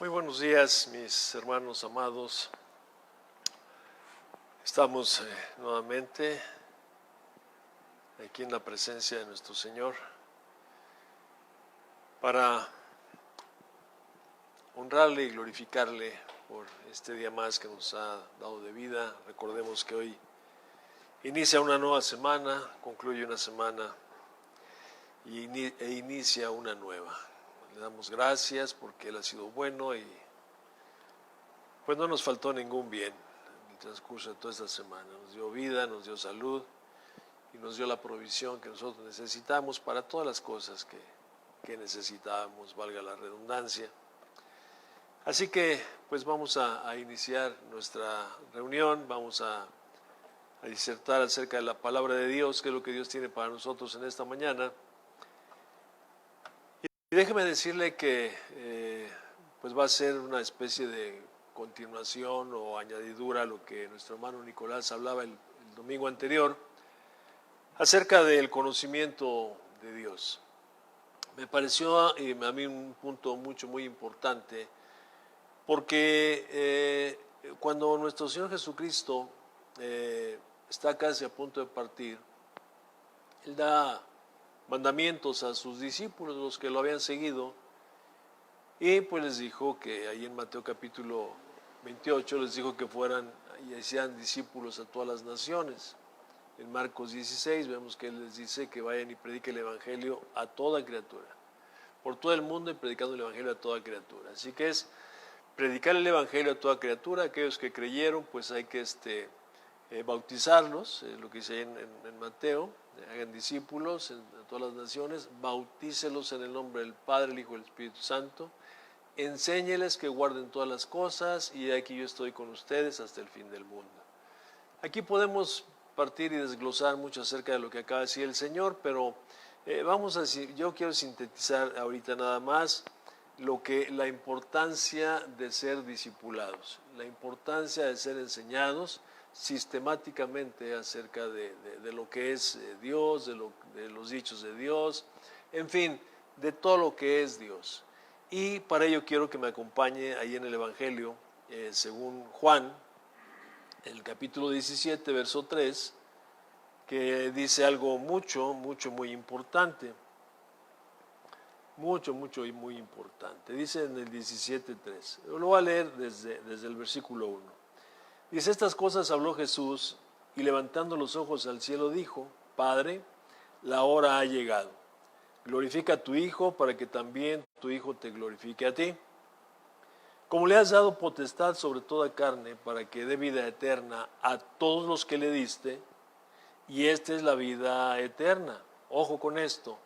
Muy buenos días, mis hermanos amados. Estamos nuevamente aquí en la presencia de nuestro Señor para honrarle y glorificarle por este día más que nos ha dado de vida. Recordemos que hoy inicia una nueva semana, concluye una semana e inicia una nueva. Le damos gracias porque Él ha sido bueno y pues no nos faltó ningún bien en el transcurso de toda esta semana. Nos dio vida, nos dio salud y nos dio la provisión que nosotros necesitamos para todas las cosas que necesitábamos, valga la redundancia. Así que pues vamos a iniciar nuestra reunión, vamos a disertar acerca de la palabra de Dios, que es lo que Dios tiene para nosotros en esta mañana. Y déjeme decirle que pues va a ser una especie de continuación o añadidura a lo que nuestro hermano Nicolás hablaba el domingo anterior acerca del conocimiento de Dios. Me pareció a mí un punto muy importante porque cuando nuestro Señor Jesucristo está casi a punto de partir, Él da mandamientos a sus discípulos, los que lo habían seguido, y pues les dijo que ahí en Mateo capítulo 28 les dijo que fueran y hicieran discípulos a todas las naciones. En Marcos 16 vemos que Él les dice que vayan y prediquen el Evangelio a toda criatura, por todo el mundo y predicando el Evangelio a toda criatura. Así que es predicar el Evangelio a toda criatura. Aquellos que creyeron pues hay que bautizarlos, lo que dice ahí en Mateo, hagan discípulos en todas las naciones, bautícelos en el nombre del Padre, el Hijo y el Espíritu Santo, enséñeles que guarden todas las cosas y aquí yo estoy con ustedes hasta el fin del mundo. Aquí podemos partir y desglosar mucho acerca de lo que acaba de decir el Señor, pero yo quiero sintetizar ahorita nada más la importancia de ser discipulados, la importancia de ser enseñados sistemáticamente acerca de lo que es Dios, de los dichos de Dios, en fin, de todo lo que es Dios. Y para ello quiero que me acompañe ahí en el Evangelio, según Juan, el capítulo 17, verso 3, que dice algo muy importante. Mucho y muy importante. Dice en el 17:3. Lo voy a leer desde el versículo 1. Dice: estas cosas habló Jesús y levantando los ojos al cielo dijo: Padre, la hora ha llegado. Glorifica a tu Hijo para que también tu Hijo te glorifique a ti. Como le has dado potestad sobre toda carne para que dé vida eterna a todos los que le diste, y esta es la vida eterna. Ojo con esto.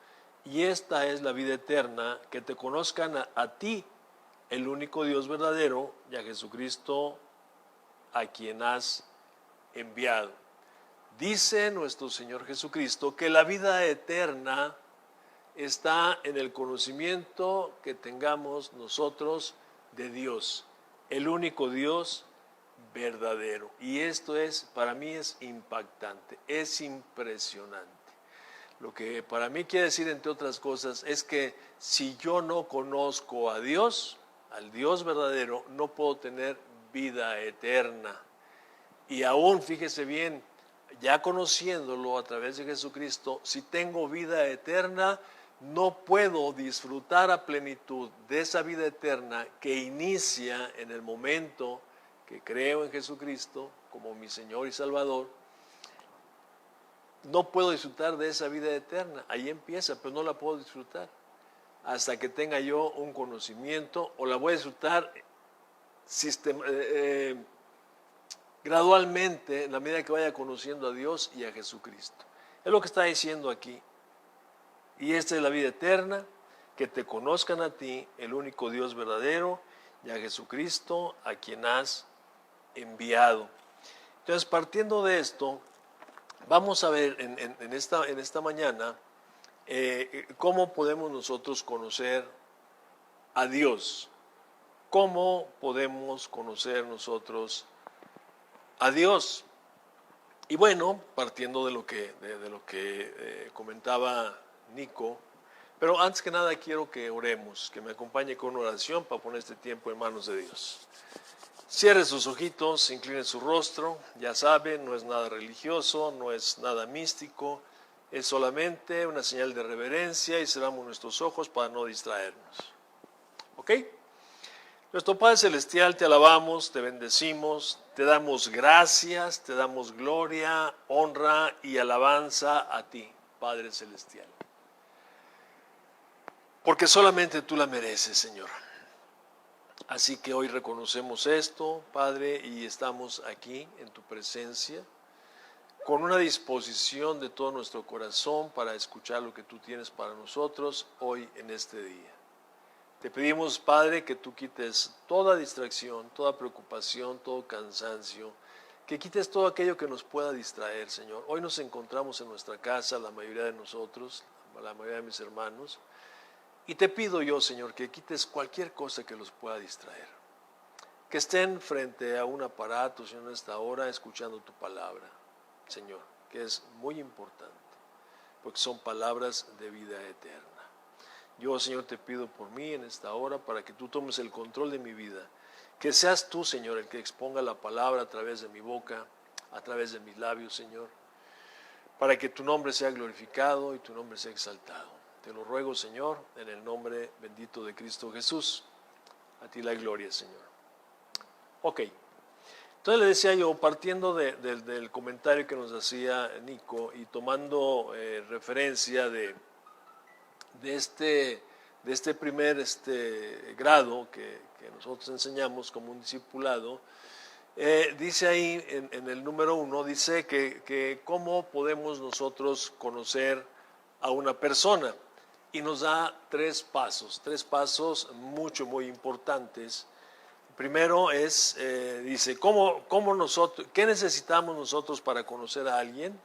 Y esta es la vida eterna, que te conozcan a ti, el único Dios verdadero, y a Jesucristo, a quien has enviado. Dice nuestro Señor Jesucristo que la vida eterna está en el conocimiento que tengamos nosotros de Dios, el único Dios verdadero. Y esto para mí es impactante, es impresionante. Lo que para mí quiere decir, entre otras cosas, es que si yo no conozco a Dios, al Dios verdadero, no puedo tener vida eterna. Y aún, fíjese bien, ya conociéndolo a través de Jesucristo, si tengo vida eterna, no puedo disfrutar a plenitud de esa vida eterna que inicia en el momento que creo en Jesucristo como mi Señor y Salvador. No puedo disfrutar de esa vida eterna, ahí empieza, pero no la puedo disfrutar hasta que tenga yo un conocimiento, o la voy a disfrutar gradualmente en la medida que vaya conociendo a Dios y a Jesucristo. Es lo que está diciendo aquí. Y esta es la vida eterna, que te conozcan a ti, el único Dios verdadero, y a Jesucristo, a quien has enviado. Entonces, partiendo de esto, vamos a ver en esta mañana cómo podemos nosotros conocer a Dios. ¿Cómo podemos conocer nosotros a Dios? Y bueno, partiendo de lo que comentaba Nico, Pero antes que nada quiero que oremos, que me acompañe con una oración para poner este tiempo en manos de Dios. Cierre sus ojitos, incline su rostro, ya sabe, no es nada religioso, no es nada místico, es solamente una señal de reverencia y cerramos nuestros ojos para no distraernos. ¿Ok? Nuestro Padre Celestial, te alabamos, te bendecimos, te damos gracias, te damos gloria, honra y alabanza a ti, Padre Celestial. Porque solamente tú la mereces, Señor. Así que hoy reconocemos esto, Padre, y estamos aquí en tu presencia, con una disposición de todo nuestro corazón para escuchar lo que tú tienes para nosotros hoy en este día. Te pedimos, Padre, que tú quites toda distracción, toda preocupación, todo cansancio, que quites todo aquello que nos pueda distraer, Señor. Hoy nos encontramos en nuestra casa, la mayoría de nosotros, la mayoría de mis hermanos, y te pido yo, Señor, que quites cualquier cosa que los pueda distraer. Que estén frente a un aparato, Señor, en esta hora, escuchando tu palabra, Señor, que es muy importante, porque son palabras de vida eterna. Yo, Señor, te pido por mí en esta hora, para que tú tomes el control de mi vida. Que seas tú, Señor, el que exponga la palabra a través de mi boca, a través de mis labios, Señor, para que tu nombre sea glorificado y tu nombre sea exaltado. Te lo ruego, Señor, en el nombre bendito de Cristo Jesús. A ti la gloria, Señor. Ok. Entonces le decía yo, partiendo del comentario que nos hacía Nico y tomando referencia de este primer grado que nosotros enseñamos como un discipulado, dice ahí en el número 1, dice que cómo podemos nosotros conocer a una persona. Y nos da tres pasos muy importantes. Primero es, dice, ¿qué necesitamos nosotros para conocer a alguien?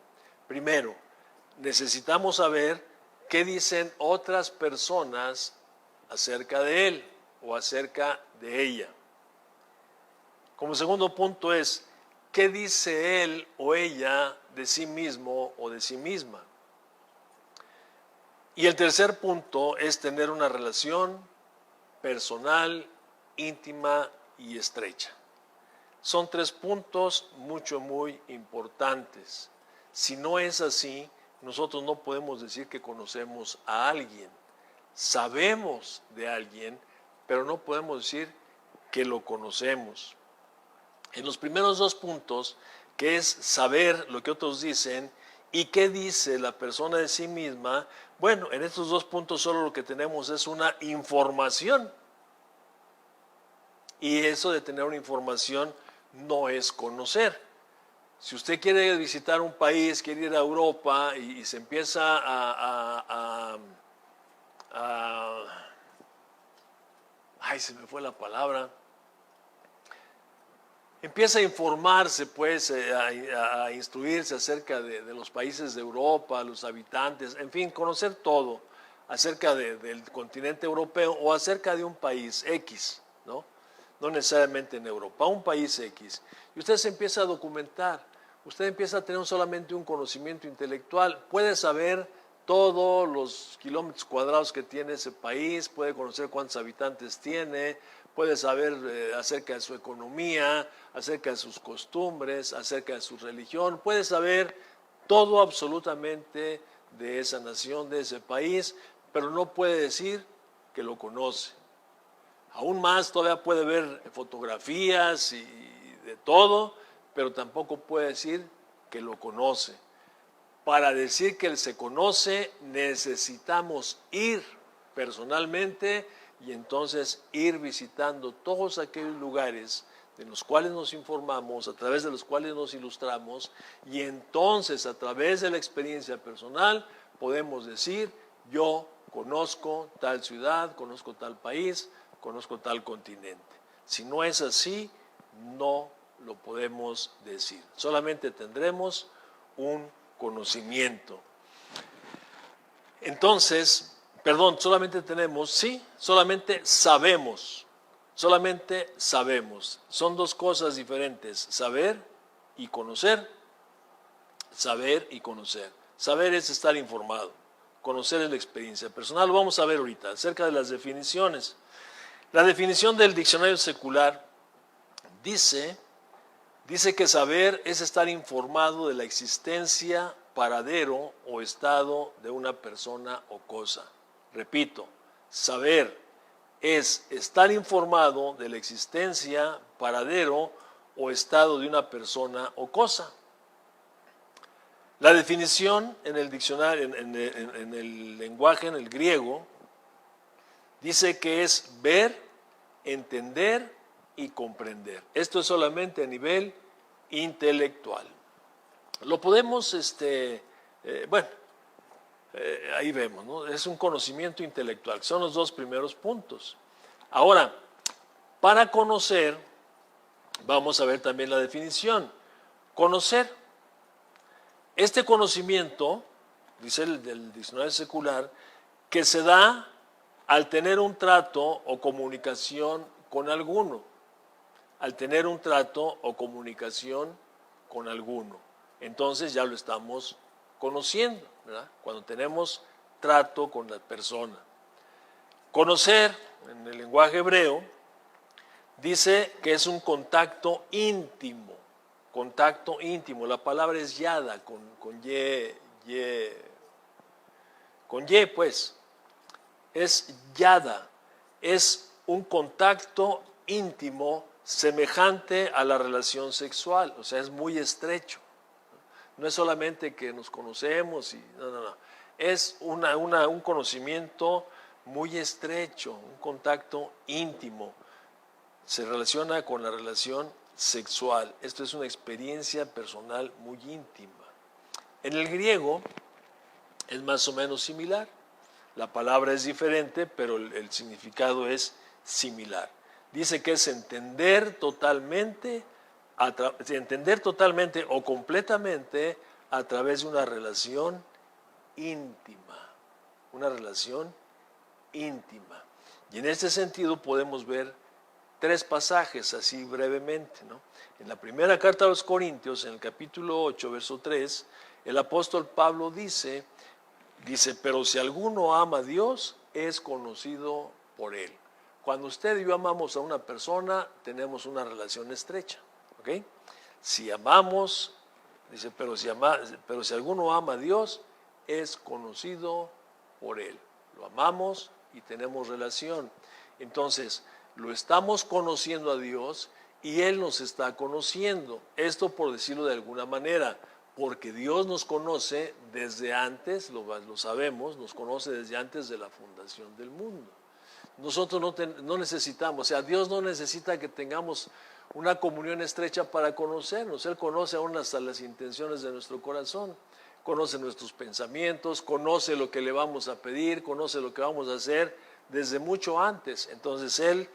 Primero, necesitamos saber qué dicen otras personas acerca de él o acerca de ella. Como segundo punto es, ¿qué dice él o ella de sí mismo o de sí misma? Y el tercer punto es tener una relación personal, íntima y estrecha. Son tres puntos muy importantes. Si no es así, nosotros no podemos decir que conocemos a alguien. Sabemos de alguien, pero no podemos decir que lo conocemos. En los primeros dos puntos, que es saber lo que otros dicen y qué dice la persona de sí misma, bueno, en estos dos puntos solo lo que tenemos es una información. Y eso de tener una información no es conocer. Si usted quiere visitar un país, quiere ir a Europa y se empieza ay, se me fue la palabra. Empieza a informarse, pues, a instruirse acerca de los países de Europa, los habitantes, en fin, conocer todo acerca del continente europeo o acerca de un país X, ¿no? No necesariamente en Europa, un país X. Y usted se empieza a documentar, usted empieza a tener solamente un conocimiento intelectual, puede saber todos los kilómetros cuadrados que tiene ese país, puede conocer cuántos habitantes tiene, puede saber acerca de su economía, acerca de sus costumbres, acerca de su religión, puede saber todo absolutamente de esa nación, de ese país, pero no puede decir que lo conoce. Aún más, todavía puede ver fotografías y de todo, pero tampoco puede decir que lo conoce. Para decir que él se conoce, necesitamos ir personalmente y entonces ir visitando todos aquellos lugares de los cuales nos informamos, a través de los cuales nos ilustramos, y entonces a través de la experiencia personal podemos decir, yo conozco tal ciudad, conozco tal país, conozco tal continente. Si no es así, no lo podemos decir. Solamente tendremos un conocimiento. Entonces, solamente tenemos, sí, solamente sabemos. Solamente sabemos. Son dos cosas diferentes, saber y conocer. Saber y conocer. Saber es estar informado. Conocer es la experiencia personal. Lo vamos a ver ahorita, acerca de las definiciones. La definición del diccionario secular dice que saber es estar informado de la existencia, paradero o estado de una persona o cosa. Repito, saber es estar informado de la existencia, paradero o estado de una persona o cosa. La definición en el diccionario, en el lenguaje, en el griego, dice que es ver, entender y comprender. Esto es solamente a nivel intelectual. Lo podemos, ahí vemos, ¿no? Es un conocimiento intelectual, son los dos primeros puntos. Ahora, para conocer, vamos a ver también la definición. Conocer. Este conocimiento, dice el diccionario secular, que se da al tener un trato o comunicación con alguno. Al tener un trato o comunicación con alguno. Entonces ya lo estamos conociendo, ¿verdad? Cuando tenemos trato con la persona. Conocer, en el lenguaje hebreo, dice que es un contacto íntimo. Contacto íntimo. La palabra es yada, con y, pues. Es yada. Es un contacto íntimo semejante a la relación sexual. O sea, es muy estrecho. No es solamente que nos conocemos y no. Es un conocimiento muy estrecho, un contacto íntimo. Se relaciona con la relación sexual. Esto es una experiencia personal muy íntima. En el griego es más o menos similar. La palabra es diferente, pero el significado es similar. Dice que es entender totalmente o completamente a través de una relación íntima. Una relación íntima. Y en este sentido podemos ver tres pasajes así brevemente, ¿no? En la primera carta a los Corintios, en el capítulo 8, verso 3, el apóstol Pablo dice, pero si alguno ama a Dios, es conocido por él. Cuando usted y yo amamos a una persona, tenemos una relación estrecha, ¿ok? Si amamos, dice, pero si alguno ama a Dios, es conocido por él. Lo amamos y tenemos relación. Entonces, lo estamos conociendo a Dios y Él nos está conociendo. Esto por decirlo de alguna manera, porque Dios nos conoce desde antes, lo sabemos, nos conoce desde antes de la fundación del mundo. Nosotros no necesitamos, o sea, Dios no necesita que tengamos una comunión estrecha para conocernos. Él conoce aún hasta las intenciones de nuestro corazón, conoce nuestros pensamientos, conoce lo que le vamos a pedir, conoce lo que vamos a hacer desde mucho antes. Entonces Él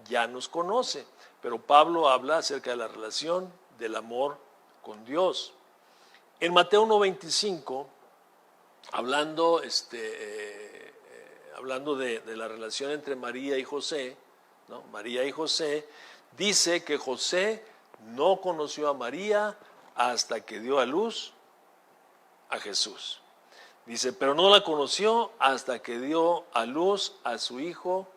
ya nos conoce, pero Pablo habla acerca de la relación del amor con Dios. En Mateo 1:25, hablando de la relación entre María y José, ¿no? María y José, dice que José no conoció a María hasta que dio a luz a Jesús. Dice, pero no la conoció hasta que dio a luz a su hijo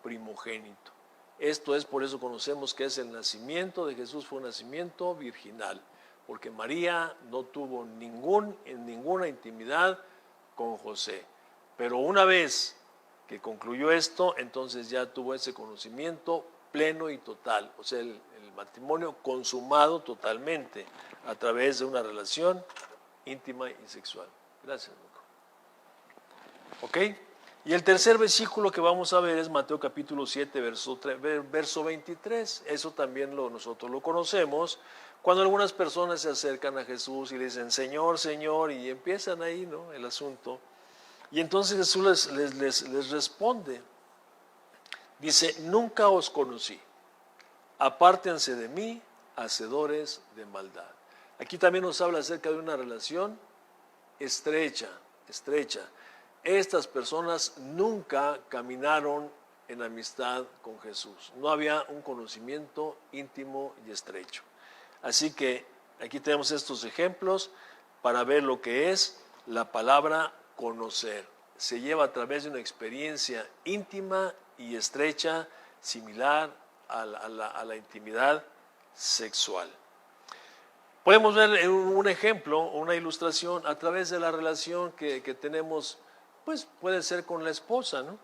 primogénito. Esto es, por eso conocemos que es el nacimiento de Jesús, fue un nacimiento virginal, porque María no tuvo ninguna intimidad con José. Pero una vez que concluyó esto, entonces ya tuvo ese conocimiento pleno y total, o sea, el matrimonio consumado totalmente a través de una relación íntima y sexual. Gracias, Nico. ¿Ok? Y el tercer versículo que vamos a ver es Mateo capítulo 7, verso 23. Eso también nosotros lo conocemos. Cuando algunas personas se acercan a Jesús y le dicen, Señor, Señor, y empiezan ahí, ¿no?, el asunto. Y entonces Jesús les responde. Dice, nunca os conocí. Apártense de mí, hacedores de maldad. Aquí también nos habla acerca de una relación estrecha. Estas personas nunca caminaron en amistad con Jesús. No había un conocimiento íntimo y estrecho. Así que aquí tenemos estos ejemplos para ver lo que es la palabra conocer. se lleva a través de una experiencia íntima y estrecha, similar a la intimidad sexual. Podemos ver un ejemplo, una ilustración a través de la relación que tenemos, pues puede ser con la esposa, ¿no?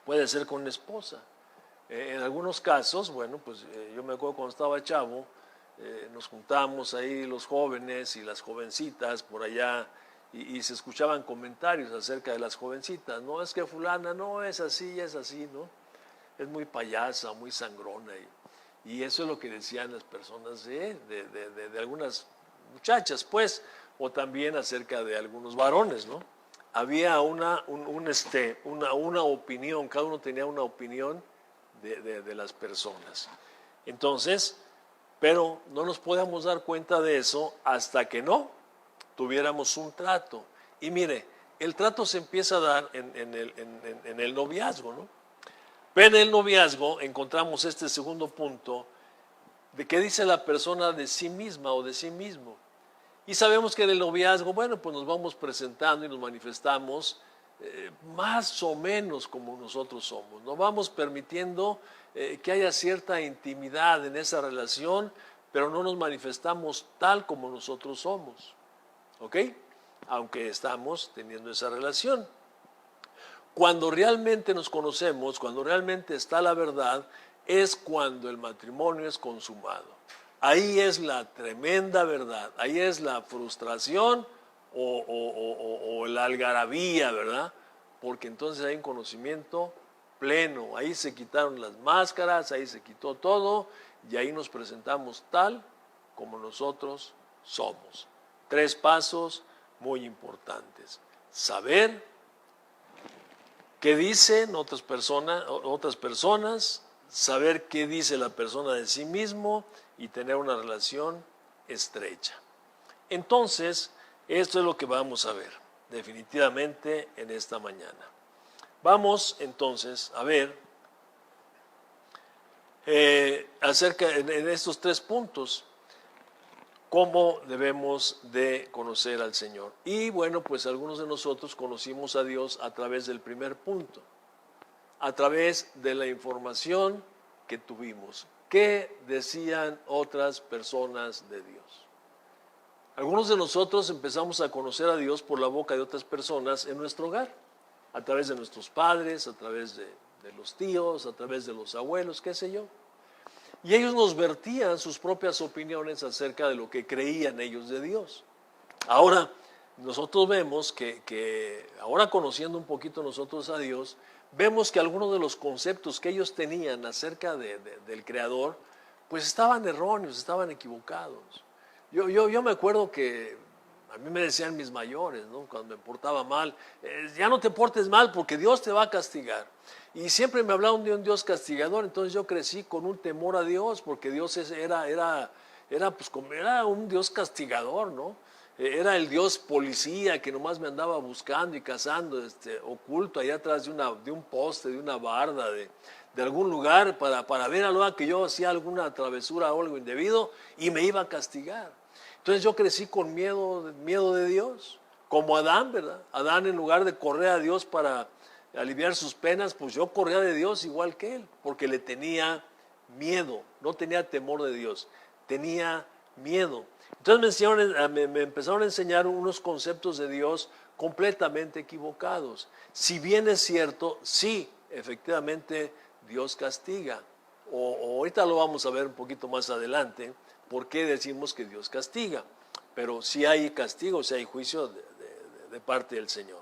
Puede ser con la esposa. En algunos casos, bueno, pues yo me acuerdo cuando estaba chavo, nos juntamos ahí los jóvenes y las jovencitas por allá y se escuchaban comentarios acerca de las jovencitas. No, es que fulana no es así, ¿no? Es muy payasa, muy sangrona. Y eso es lo que decían las personas de algunas muchachas, pues, o también acerca de algunos varones, ¿no? Había una opinión, cada uno tenía una opinión de las personas. Entonces, pero no nos podíamos dar cuenta de eso hasta que no tuviéramos un trato. Y mire, el trato se empieza a dar en el noviazgo, ¿no? Pero en el noviazgo encontramos este segundo punto de qué dice la persona de sí misma o de sí mismo. Y sabemos que en el noviazgo, bueno, pues nos vamos presentando y nos manifestamos más o menos como nosotros somos. Nos vamos permitiendo que haya cierta intimidad en esa relación, pero no nos manifestamos tal como nosotros somos. ¿Ok? Aunque estamos teniendo esa relación. Cuando realmente nos conocemos, cuando realmente está la verdad, es cuando el matrimonio es consumado. Ahí es la tremenda verdad, ahí es la frustración o la algarabía, ¿verdad? Porque entonces hay un conocimiento pleno, ahí se quitaron las máscaras, ahí se quitó todo y ahí nos presentamos tal como nosotros somos. 3 pasos muy importantes: saber qué dicen otras personas, saber qué dice la persona de sí mismo y tener una relación estrecha. Entonces, esto es lo que vamos a ver definitivamente en esta mañana. Vamos entonces a ver acerca en estos 3 puntos cómo debemos de conocer al Señor. Y bueno, pues algunos de nosotros conocimos a Dios a través del primer punto, a través de la información que tuvimos. ¿Qué decían otras personas de Dios? Algunos de nosotros empezamos a conocer a Dios por la boca de otras personas en nuestro hogar, a través de nuestros padres, a través de los tíos, a través de los abuelos, qué sé yo. Y ellos nos vertían sus propias opiniones acerca de lo que creían ellos de Dios. Ahora, nosotros vemos que ahora conociendo un poquito nosotros a Dios, vemos que algunos de los conceptos que ellos tenían acerca del Creador, pues estaban erróneos, estaban equivocados. Yo me acuerdo que a mí me decían mis mayores, ¿no? Cuando me portaba mal, ya no te portes mal porque Dios te va a castigar. Y siempre me hablaban de un Dios castigador, entonces yo crecí con un temor a Dios, porque Dios era un Dios castigador, ¿no? Era el Dios policía que nomás me andaba buscando y cazando, oculto allá atrás de un poste, de una barda, de algún lugar para ver a lo que yo hacía alguna travesura o algo indebido y me iba a castigar. Entonces yo crecí con miedo de Dios, como Adán, ¿verdad? Adán, en lugar de correr a Dios para aliviar sus penas, pues yo corría de Dios igual que él, porque le tenía miedo, no tenía temor de Dios, tenía miedo. Entonces me empezaron a enseñar unos conceptos de Dios completamente equivocados. Si bien es cierto, sí, efectivamente Dios castiga, o ahorita lo vamos a ver un poquito más adelante, por qué decimos que Dios castiga, pero sí hay castigo, sí hay juicio de parte del Señor.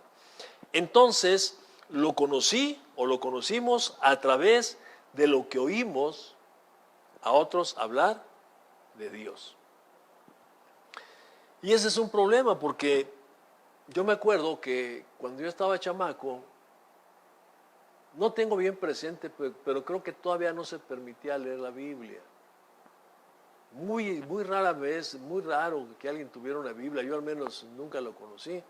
Entonces, lo conocí o lo conocimos a través de lo que oímos a otros hablar de Dios. Y ese es un problema, porque yo me acuerdo que cuando yo estaba chamaco, no tengo bien presente, pero creo que todavía no se permitía leer la Biblia. Muy rara vez, muy raro que alguien tuviera una Biblia, yo al menos nunca lo conocí.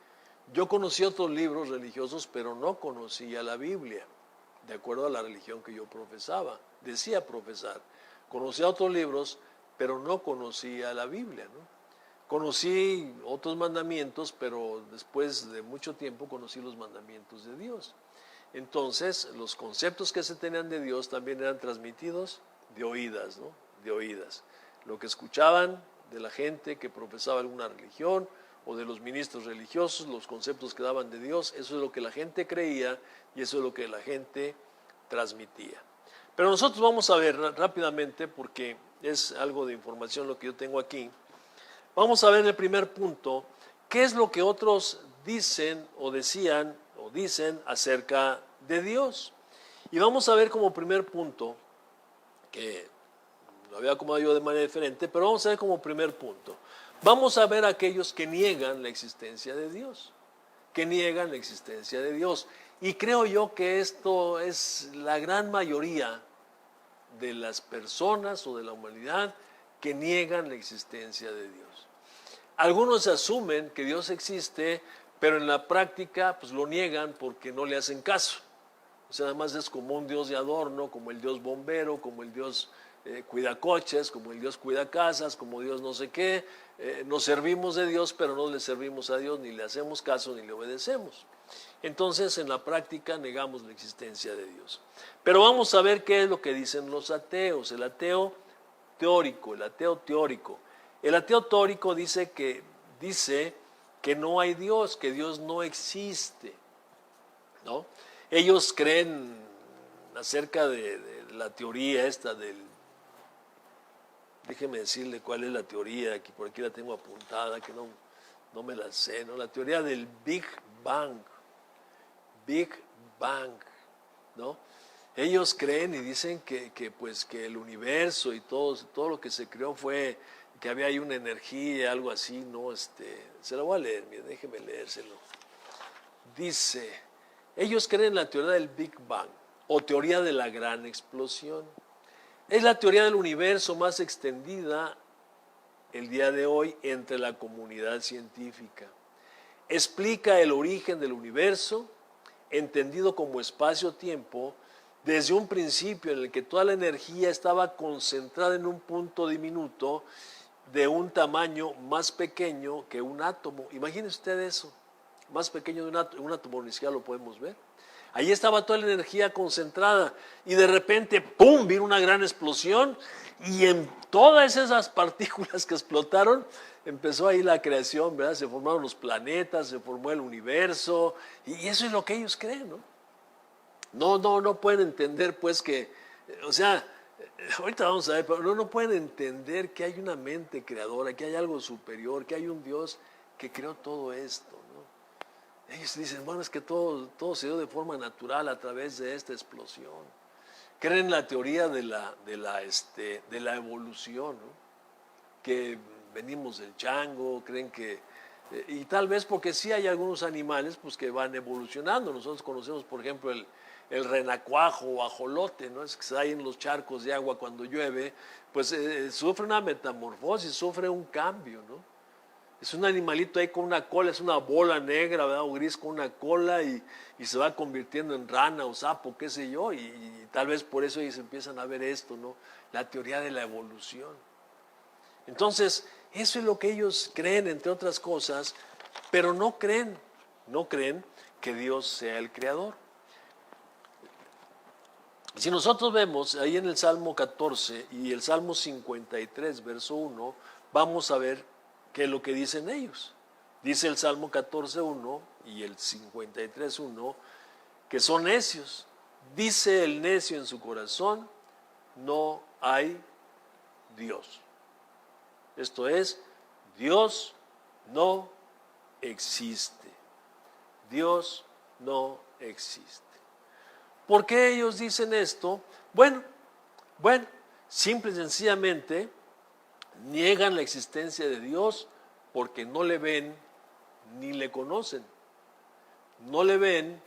Yo conocí otros libros religiosos, pero no conocía la Biblia, de acuerdo a la religión que yo profesaba, decía profesar. Conocía otros libros, pero no conocía la Biblia, ¿no? Conocí otros mandamientos, pero después de mucho tiempo conocí los mandamientos de Dios. Entonces, los conceptos que se tenían de Dios también eran transmitidos de oídas, ¿no? De oídas. Lo que escuchaban de la gente que profesaba alguna religión o de los ministros religiosos, los conceptos que daban de Dios, eso es lo que la gente creía y eso es lo que la gente transmitía. Pero nosotros vamos a ver rápidamente, porque es algo de información lo que yo tengo aquí. Vamos a ver el primer punto, qué es lo que otros dicen o decían o dicen acerca de Dios. Y vamos a ver como primer punto, que lo había acomodado yo de manera diferente, pero vamos a ver como primer punto. Vamos a ver a aquellos que niegan la existencia de Dios, que niegan la existencia de Dios. Y creo yo que esto es la gran mayoría de las personas o de la humanidad que niegan la existencia de Dios. Algunos asumen que Dios existe, pero en la práctica pues lo niegan porque no le hacen caso. O sea, además es como un Dios de adorno, como el Dios bombero, como el Dios cuida coches, como el Dios cuida casas, como Dios no sé qué. Nos servimos de Dios, pero no le servimos a Dios, ni le hacemos caso, ni le obedecemos. Entonces, en la práctica negamos la existencia de Dios. Pero vamos a ver qué es lo que dicen los ateos. El ateo teórico, el ateo teórico. El ateo teórico dice que no hay Dios, que Dios no existe, ¿no? Ellos creen acerca de la teoría esta del... Déjeme decirle cuál es la teoría, aquí por aquí la tengo apuntada, que no me la sé, ¿no? La teoría del Big Bang. Big Bang, ¿no? Ellos creen y dicen que el universo y todo lo que se creó fue que había ahí una energía, algo así, ¿no? Se lo voy a leer, mire, déjeme leérselo. Dice, ellos creen en la teoría del Big Bang o teoría de la gran explosión. Es la teoría del universo más extendida el día de hoy entre la comunidad científica. Explica el origen del universo, entendido como espacio-tiempo, desde un principio en el que toda la energía estaba concentrada en un punto diminuto de un tamaño más pequeño que un átomo. Imagínese usted eso, más pequeño de un átomo, ni siquiera lo podemos ver. Ahí estaba toda la energía concentrada y de repente, ¡pum!, vino una gran explosión y en todas esas partículas que explotaron empezó ahí la creación, ¿verdad? Se formaron los planetas, se formó el universo y eso es lo que ellos creen, ¿no? No pueden entender pues que, o sea, ahorita vamos a ver, pero no pueden entender que hay una mente creadora, que hay algo superior, que hay un Dios que creó todo esto, ¿no? Ellos dicen, bueno, es que todo se dio de forma natural a través de esta explosión. Creen en la teoría de la evolución, ¿no? Que venimos del chango, creen que... y tal vez porque sí hay algunos animales pues, que van evolucionando. Nosotros conocemos, por ejemplo, el renacuajo o ajolote, ¿no? Es que hay en los charcos de agua cuando llueve, pues sufre una metamorfosis, sufre un cambio, ¿no? Es un animalito ahí con una cola, es una bola negra, ¿verdad? O gris con una cola y se va convirtiendo en rana o sapo, qué sé yo, y tal vez por eso ellos empiezan a ver esto, ¿no? La teoría de la evolución. Entonces, eso es lo que ellos creen, entre otras cosas, pero no creen que Dios sea el creador. Si nosotros vemos ahí en el Salmo 14 y el Salmo 53, verso 1, vamos a ver qué es lo que dicen ellos. Dice el Salmo 14:1 y el 53:1 que son necios. Dice el necio en su corazón, no hay Dios. Esto es, Dios no existe. Dios no existe. ¿Por qué ellos dicen esto? Bueno, simple y sencillamente niegan la existencia de Dios porque no le ven ni le conocen. No le ven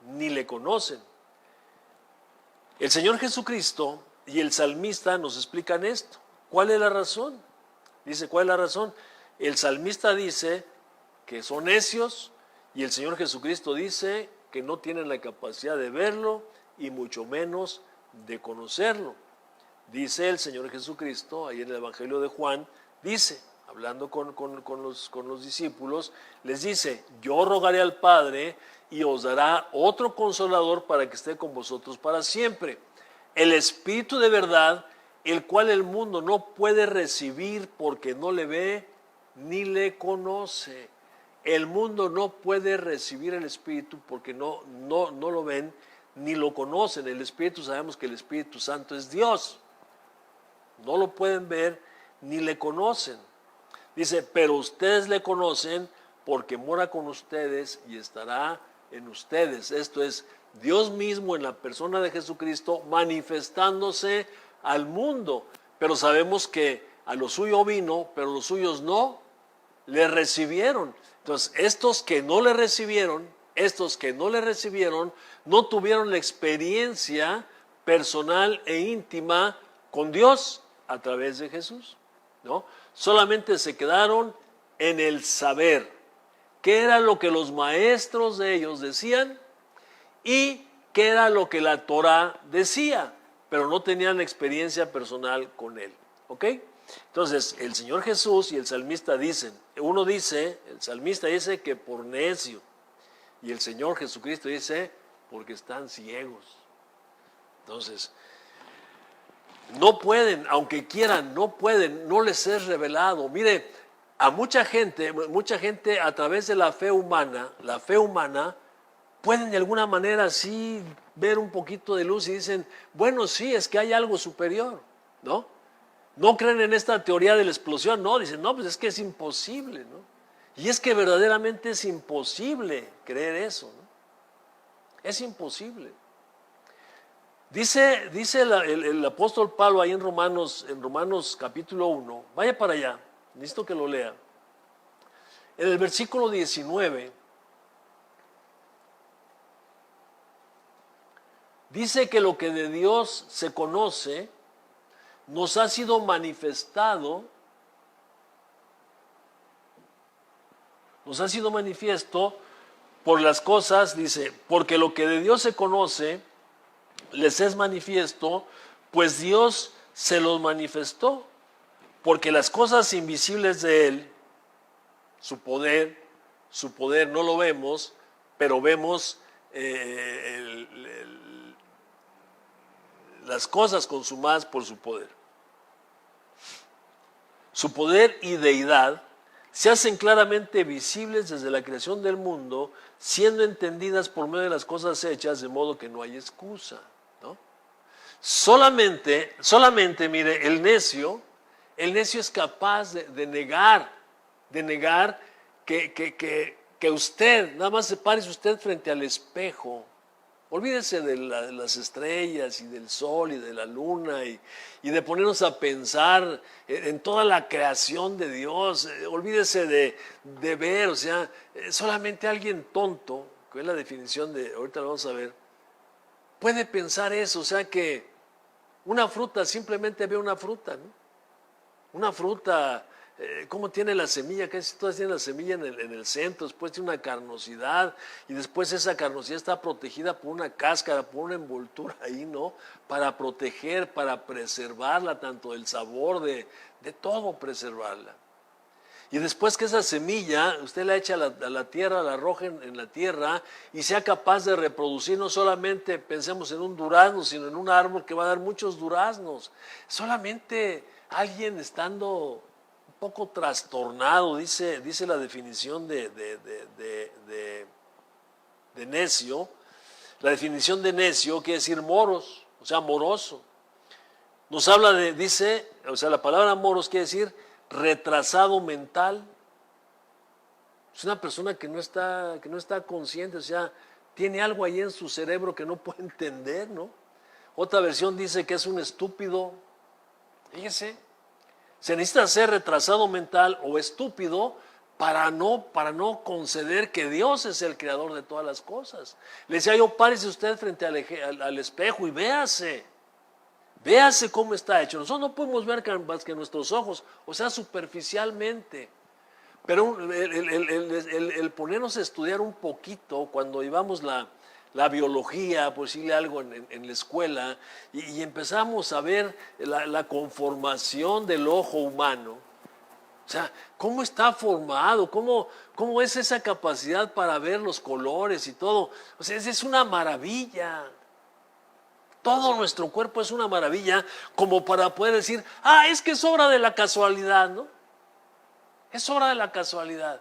ni le conocen. El Señor Jesucristo y el salmista nos explican esto. ¿Cuál es la razón? Dice, ¿cuál es la razón? El salmista dice que son necios y el Señor Jesucristo dice que no tienen la capacidad de verlo y mucho menos de conocerlo. Dice el Señor Jesucristo, ahí en el Evangelio de Juan, dice, hablando con los discípulos, les dice, yo rogaré al Padre y os dará otro consolador para que esté con vosotros para siempre. El Espíritu de verdad, el cual el mundo no puede recibir porque no le ve ni le conoce. El mundo no puede recibir el Espíritu porque no lo ven ni lo conocen. El Espíritu, sabemos que el Espíritu Santo es Dios. No lo pueden ver ni le conocen. Dice, pero ustedes le conocen porque mora con ustedes y estará en ustedes. Esto es Dios mismo en la persona de Jesucristo manifestándose al mundo. Pero sabemos que a lo suyo vino, pero los suyos no le recibieron. Entonces, estos que no le recibieron, no tuvieron la experiencia personal e íntima con Dios a través de Jesús, ¿no? Solamente se quedaron en el saber qué era lo que los maestros de ellos decían y qué era lo que la Torá decía, pero no tenían experiencia personal con él, ¿ok? Entonces, el Señor Jesús y el salmista dicen, el salmista dice que por necio, y el Señor Jesucristo dice, porque están ciegos. Entonces, no pueden, aunque quieran, no pueden, no les es revelado. Mire, a mucha gente a través de la fe humana, pueden de alguna manera sí ver un poquito de luz y dicen, bueno, sí, es que hay algo superior, ¿no? No creen en esta teoría de la explosión, no, dicen, no, pues es que es imposible, ¿no? Y es que verdaderamente es imposible creer eso, ¿no? Es imposible. Dice el apóstol Pablo ahí en Romanos capítulo 1, vaya para allá, necesito que lo lea. En el versículo 19, dice que lo que de Dios se conoce nos ha sido manifiesto por las cosas, dice, porque lo que de Dios se conoce les es manifiesto, pues Dios se los manifestó, porque las cosas invisibles de Él, su poder no lo vemos, pero vemos las cosas consumadas por su poder. Su poder y deidad se hacen claramente visibles desde la creación del mundo, siendo entendidas por medio de las cosas hechas, de modo que no hay excusa, ¿no? Solamente, mire, el necio es capaz de negar que usted, nada más se pare usted frente al espejo. Olvídese de las estrellas y del sol y de la luna y de ponernos a pensar en toda la creación de Dios. Olvídese de ver, o sea, solamente alguien tonto, que es la definición de, ahorita lo vamos a ver, puede pensar eso, o sea que una fruta simplemente ve una fruta, ¿no? Una fruta, ¿cómo tiene la semilla? Casi todas tienen la semilla en el centro, después tiene una carnosidad y después esa carnosidad está protegida por una cáscara, por una envoltura ahí, ¿no? Para proteger, para preservarla, tanto del sabor, de todo preservarla. Y después que esa semilla, usted la echa a la tierra, la arroja en la tierra y sea capaz de reproducir, no solamente pensemos en un durazno, sino en un árbol que va a dar muchos duraznos. Solamente alguien estando un poco trastornado, dice la definición de necio. La definición de necio quiere decir moros, o sea, moroso. Nos habla la palabra moros quiere decir retrasado mental. Es una persona que no está consciente, o sea, tiene algo ahí en su cerebro que no puede entender, ¿no? Otra versión dice que es un estúpido. Fíjese, se necesita ser retrasado mental o estúpido para no conceder que Dios es el creador de todas las cosas. Le decía yo, párese usted frente al espejo y véase cómo está hecho. Nosotros no podemos ver más que nuestros ojos, o sea, superficialmente. Pero el ponernos a estudiar un poquito, cuando llevamos la biología, por decirle algo, en la escuela, y empezamos a ver la conformación del ojo humano, O sea, ¿cómo está formado? ¿Cómo es esa capacidad para ver los colores y todo? O sea, es una maravilla. Todo nuestro cuerpo es una maravilla como para poder decir, es que es obra de la casualidad, ¿no? Es obra de la casualidad.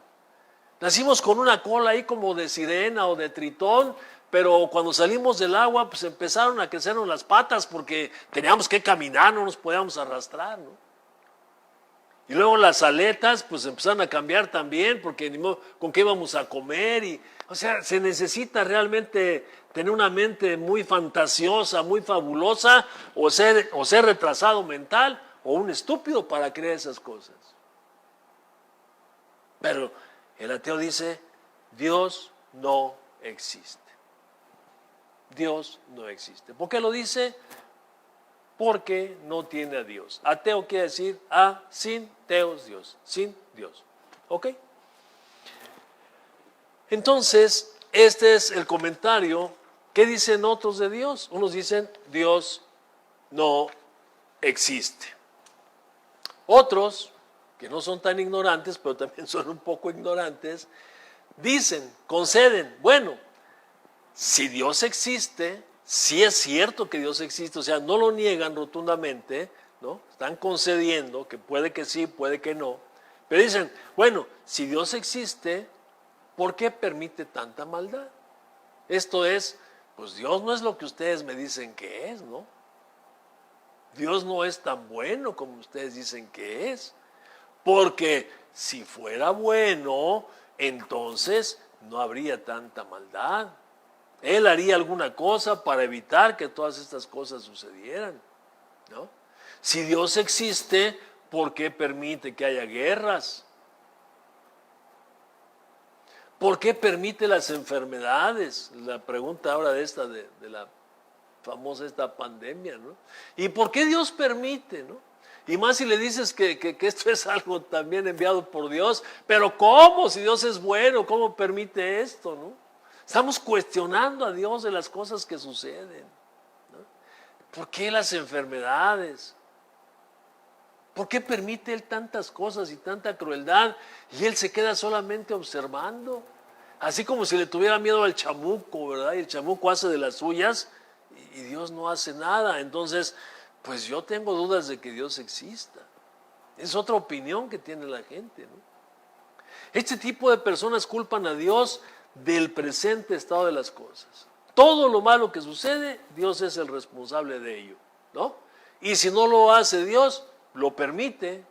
Nacimos con una cola ahí como de sirena o de tritón, pero cuando salimos del agua pues empezaron a crecernos las patas porque teníamos que caminar, no nos podíamos arrastrar, ¿no? Y luego las aletas pues empezaron a cambiar también porque ni modo, con qué íbamos a comer. O sea, se necesita realmente tener una mente muy fantasiosa, muy fabulosa o ser retrasado mental o un estúpido para creer esas cosas. Pero el ateo dice, Dios no existe. Dios no existe. ¿Por qué lo dice? Porque no tiene a Dios. Ateo quiere decir sin teos Dios, sin Dios. ¿Ok? Entonces, este es el comentario. ¿Qué dicen otros de Dios? Unos dicen, Dios no existe. Otros, que no son tan ignorantes, pero también son un poco ignorantes, dicen, conceden, bueno, si Dios existe, si es cierto que Dios existe, o sea, no lo niegan rotundamente, ¿no? Están concediendo que puede que sí, puede que no, pero dicen, bueno, si Dios existe, ¿por qué permite tanta maldad? Esto es, pues Dios no es lo que ustedes me dicen que es, ¿no? Dios no es tan bueno como ustedes dicen que es, porque si fuera bueno, entonces no habría tanta maldad. Él haría alguna cosa para evitar que todas estas cosas sucedieran, ¿no? Si Dios existe, ¿por qué permite que haya guerras? ¿Por qué permite las enfermedades? La pregunta ahora de la famosa pandemia, ¿no? ¿Y por qué Dios permite, no? Y más si le dices que esto es algo también enviado por Dios, pero ¿cómo? Si Dios es bueno, ¿cómo permite esto, no? Estamos cuestionando a Dios de las cosas que suceden, ¿no? ¿Por qué las enfermedades? ¿Por qué permite Él tantas cosas y tanta crueldad? Y Él se queda solamente observando. Así como si le tuviera miedo al chamuco, ¿verdad? Y el chamuco hace de las suyas y Dios no hace nada. Entonces, pues yo tengo dudas de que Dios exista. Es otra opinión que tiene la gente, ¿no? Este tipo de personas culpan a Dios del presente estado de las cosas. Todo lo malo que sucede, Dios es el responsable de ello, ¿no? Y si no lo hace Dios, lo permite,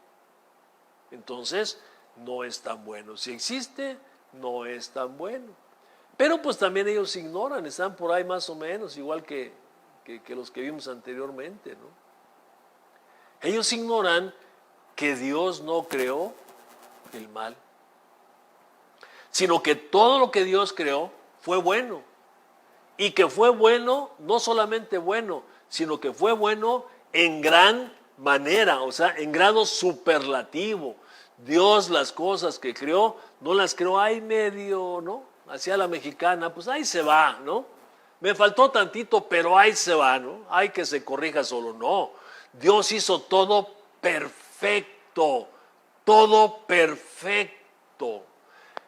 entonces no es tan bueno. Si existe, no es tan bueno. Pero pues también ellos ignoran, están por ahí más o menos, igual que los que vimos anteriormente, ¿no? Ellos ignoran que Dios no creó el mal, sino que todo lo que Dios creó fue bueno. Y que fue bueno, no solamente bueno, sino que fue bueno en gran manera, o sea, en grado superlativo. Dios las cosas que creó, no las creó ahí medio, ¿no? Hacia la mexicana, pues ahí se va, ¿no? Me faltó tantito, pero ahí se va, ¿no? Hay que se corrija solo, no. Dios hizo todo perfecto, todo perfecto.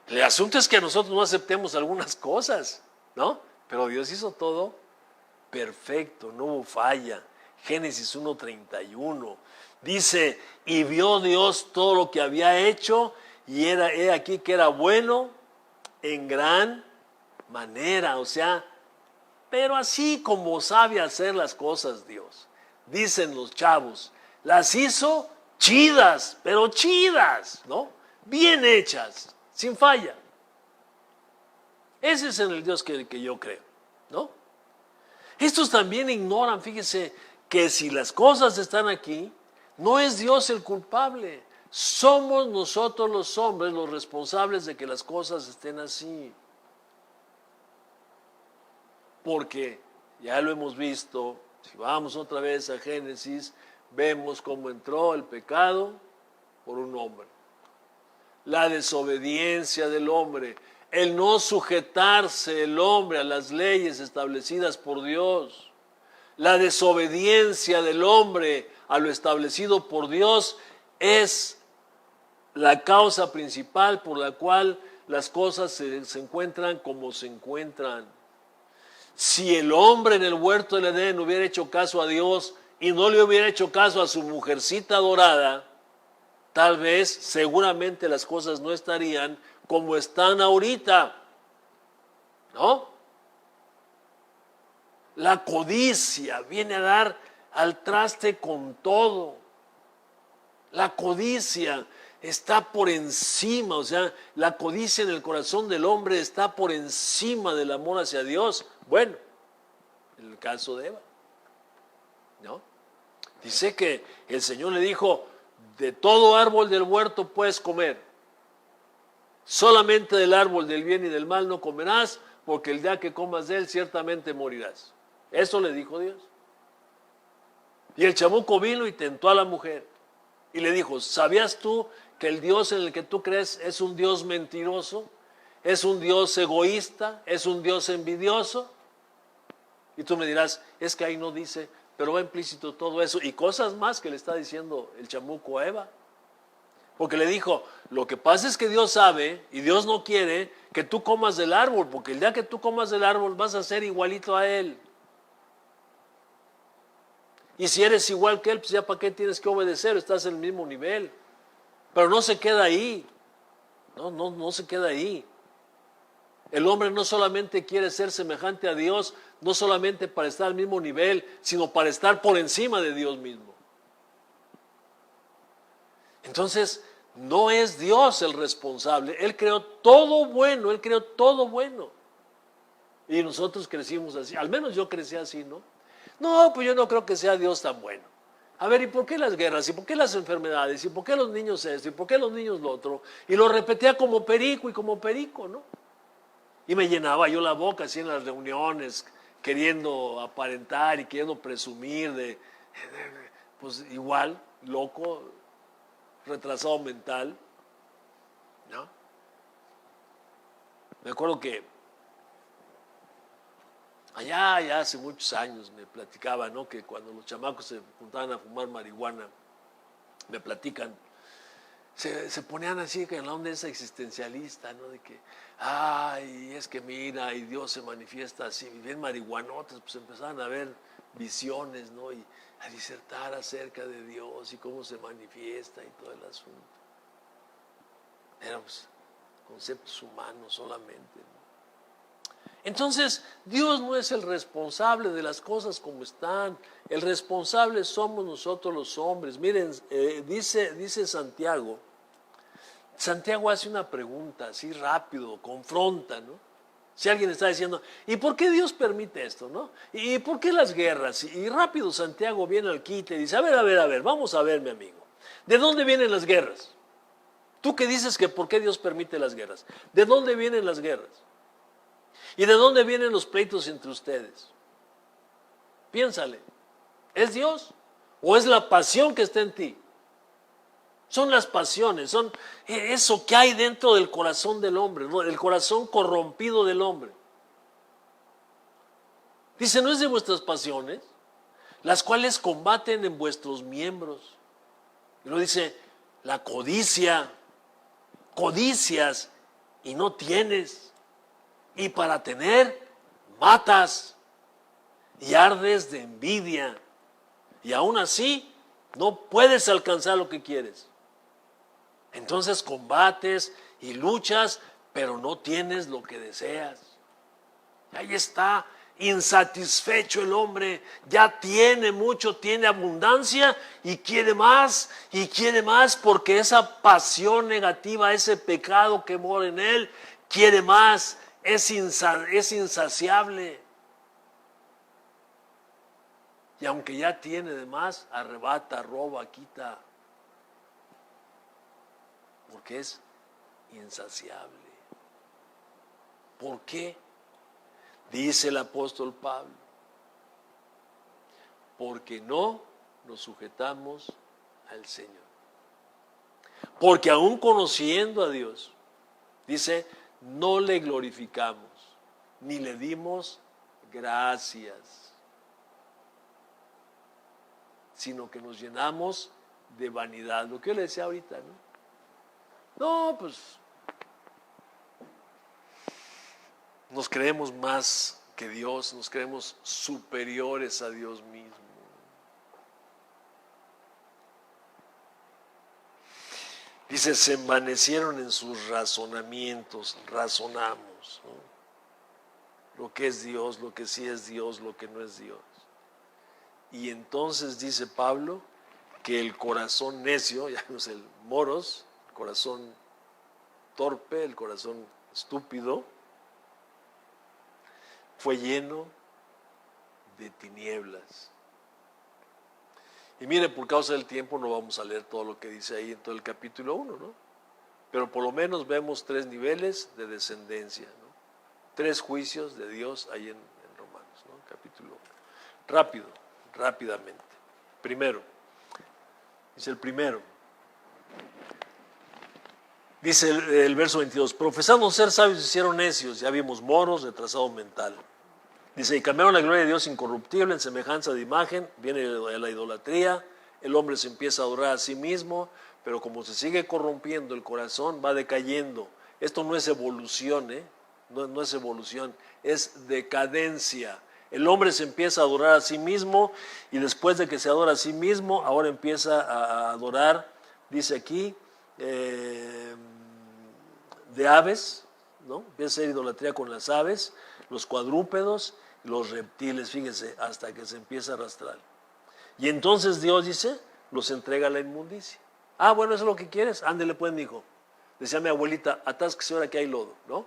El asunto es que nosotros no aceptemos algunas cosas, ¿no? Pero Dios hizo todo perfecto, no hubo falla. Génesis 1:31 dice, y vio Dios todo lo que había hecho y he aquí que era bueno en gran manera, o sea, pero así como sabe hacer las cosas Dios. Dicen los chavos, las hizo chidas, pero chidas, ¿no? Bien hechas, sin falla. Ese es el Dios que yo creo, ¿no? Estos también ignoran, fíjese, que si las cosas están aquí, no es Dios el culpable. Somos nosotros los hombres los responsables de que las cosas estén así. Porque ya lo hemos visto, si vamos otra vez a Génesis, vemos cómo entró el pecado por un hombre. La desobediencia del hombre, el no sujetarse el hombre a las leyes establecidas por Dios, la desobediencia del hombre a lo establecido por Dios es la causa principal por la cual las cosas se encuentran como se encuentran. Si el hombre en el huerto del Edén hubiera hecho caso a Dios y no le hubiera hecho caso a su mujercita dorada, tal vez, seguramente las cosas no estarían como están ahorita, ¿no? La codicia viene a dar al traste con todo. La codicia está por encima, o sea, la codicia en el corazón del hombre está por encima del amor hacia Dios. Bueno, en el caso de Eva, ¿no? Dice que el Señor le dijo, de todo árbol del huerto puedes comer, solamente del árbol del bien y del mal no comerás, porque el día que comas de él ciertamente morirás. Eso le dijo Dios. Y el chamuco vino y tentó a la mujer y le dijo, ¿sabías tú que el Dios en el que tú crees es un Dios mentiroso? ¿Es un Dios egoísta? ¿Es un Dios envidioso? Y tú me dirás, es que ahí no dice, pero va implícito todo eso y cosas más que le está diciendo el chamuco a Eva. Porque le dijo, lo que pasa es que Dios sabe y Dios no quiere que tú comas del árbol, porque el día que tú comas del árbol vas a ser igualito a Él. Y si eres igual que Él, pues ya para qué tienes que obedecer, estás en el mismo nivel. Pero no se queda ahí, no se queda ahí. El hombre no solamente quiere ser semejante a Dios, no solamente para estar al mismo nivel, sino para estar por encima de Dios mismo. Entonces, no es Dios el responsable. Él creó todo bueno, Él creó todo bueno. Y nosotros crecimos así, al menos yo crecí así, ¿no? No, pues yo no creo que sea Dios tan bueno. A ver, ¿y por qué las guerras? ¿Y por qué las enfermedades? ¿Y por qué los niños esto? ¿Y por qué los niños lo otro? Y lo repetía como perico y como perico, ¿no? Y me llenaba yo la boca así en las reuniones, queriendo aparentar y queriendo presumir pues igual, loco, retrasado mental, ¿no? Me acuerdo que allá hace muchos años me platicaba, ¿no? Que cuando los chamacos se juntaban a fumar marihuana, me platican, se ponían así en la onda esa existencialista, ¿no? De que, ay, es que mira, y Dios se manifiesta así, bien marihuanotes, pues empezaban a ver visiones, ¿no? Y a disertar acerca de Dios y cómo se manifiesta y todo el asunto. Eran pues, conceptos humanos solamente, ¿no? Entonces, Dios no es el responsable de las cosas como están. El responsable somos nosotros los hombres. Miren, dice Santiago. Santiago hace una pregunta así rápido, confronta, ¿no? Si alguien está diciendo, ¿y por qué Dios permite esto, no? ¿Y por qué las guerras? Y rápido Santiago viene al quite y dice, a ver, vamos a ver, mi amigo. ¿De dónde vienen las guerras? Tú que dices que por qué Dios permite las guerras. ¿De dónde vienen las guerras? ¿Y de dónde vienen los pleitos entre ustedes? Piénsale, ¿es Dios o es la pasión que está en ti? Son las pasiones, son eso que hay dentro del corazón del hombre, ¿no? El corazón corrompido del hombre. Dice, no es de vuestras pasiones, las cuales combaten en vuestros miembros. Y luego dice, la codicia, codicias y no tienes. Y para tener, matas y ardes de envidia. Y aún así, no puedes alcanzar lo que quieres. Entonces combates y luchas, pero no tienes lo que deseas. Ahí está, insatisfecho el hombre, ya tiene mucho, tiene abundancia y quiere más porque esa pasión negativa, ese pecado que mora en él, quiere más, es insaciable. Y aunque ya tiene de más, arrebata, roba, quita. Porque es insaciable. ¿Por qué? Dice el apóstol Pablo, porque no nos sujetamos al Señor. Porque aún conociendo a Dios, dice, no le glorificamos, ni le dimos gracias, sino que nos llenamos de vanidad. Lo que yo le decía ahorita, ¿no? No, pues nos creemos más que Dios, nos creemos superiores a Dios mismo. Dice, se envanecieron en sus razonamientos, razonamos, ¿no? Lo que es Dios, lo que sí es Dios, lo que no es Dios. Y entonces dice Pablo que el corazón necio, ya no es el moros, el corazón torpe, el corazón estúpido, fue lleno de tinieblas. Y mire, por causa del tiempo no vamos a leer todo lo que dice ahí en todo el capítulo 1, ¿no? Pero por lo menos vemos 3 niveles de descendencia, ¿no? 3 juicios de Dios ahí en Romanos, ¿no? Capítulo 1. Rápidamente. Primero, dice el primero. Dice el verso 22, profesando ser sabios se hicieron necios, ya vimos moros, retrasado mental. Dice, y cambiaron la gloria de Dios incorruptible en semejanza de imagen, viene la idolatría, el hombre se empieza a adorar a sí mismo, pero como se sigue corrompiendo el corazón, va decayendo. Esto no es evolución, no es evolución, es decadencia. El hombre se empieza a adorar a sí mismo y después de que se adora a sí mismo, ahora empieza a adorar, dice aquí, de aves, ¿no? Empieza a ser idolatría con las aves, los cuadrúpedos, los reptiles, fíjense, hasta que se empieza a arrastrar. Y entonces Dios dice, los entrega a la inmundicia. Ah, bueno, eso es lo que quieres, ándele pues, mijo. Decía mi abuelita, atásquese ahora que hay lodo, ¿no?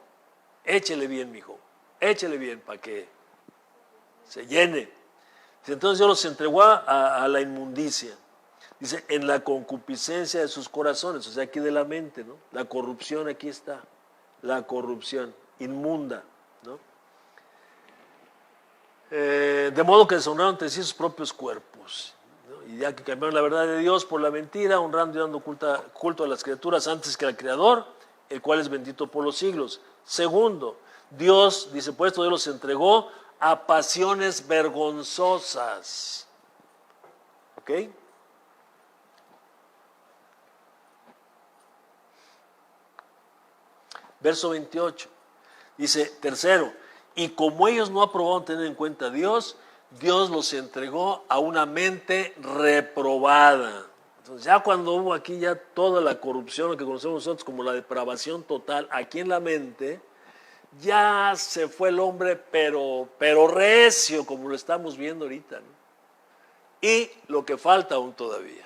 Échele bien, mijo, échele bien para que se llene. Entonces Dios los entregó a la inmundicia. Dice, en la concupiscencia de sus corazones, o sea, aquí de la mente, ¿no? La corrupción, aquí está, la corrupción inmunda, ¿no? De modo que deshonraron entre sí sus propios cuerpos, ¿no? Y ya que cambiaron la verdad de Dios por la mentira, honrando y dando culto a las criaturas antes que al Creador, el cual es bendito por los siglos. Segundo, Dios, dice, pues esto Dios los entregó a pasiones vergonzosas. ¿Ok? Verso 28. Dice, tercero, y como ellos no aprobaron tener en cuenta a Dios, Dios los entregó a una mente reprobada. Entonces ya cuando hubo aquí ya toda la corrupción, lo que conocemos nosotros como la depravación total, aquí en la mente, ya se fue el hombre, pero recio, como lo estamos viendo ahorita, ¿no? Y lo que falta aún todavía,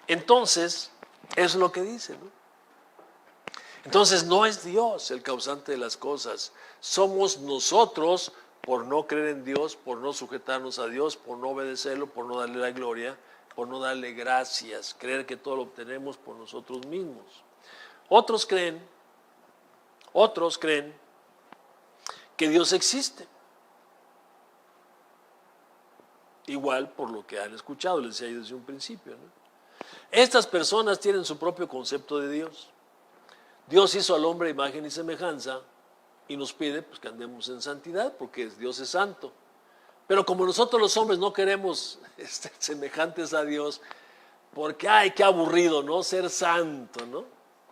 Entonces, es lo que dice, ¿no? Entonces no es Dios el causante de las cosas, somos nosotros por no creer en Dios, por no sujetarnos a Dios, por no obedecerlo, por no darle la gloria, por no darle gracias, creer que todo lo obtenemos por nosotros mismos. Otros creen que Dios existe. Igual por lo que han escuchado, les decía yo desde un principio, ¿no? Estas personas tienen su propio concepto de Dios. Dios hizo al hombre a imagen y semejanza y nos pide pues, que andemos en santidad porque Dios es santo. Pero como nosotros los hombres no queremos semejantes a Dios, porque ay, qué aburrido, ¿no? Ser santo, ¿no?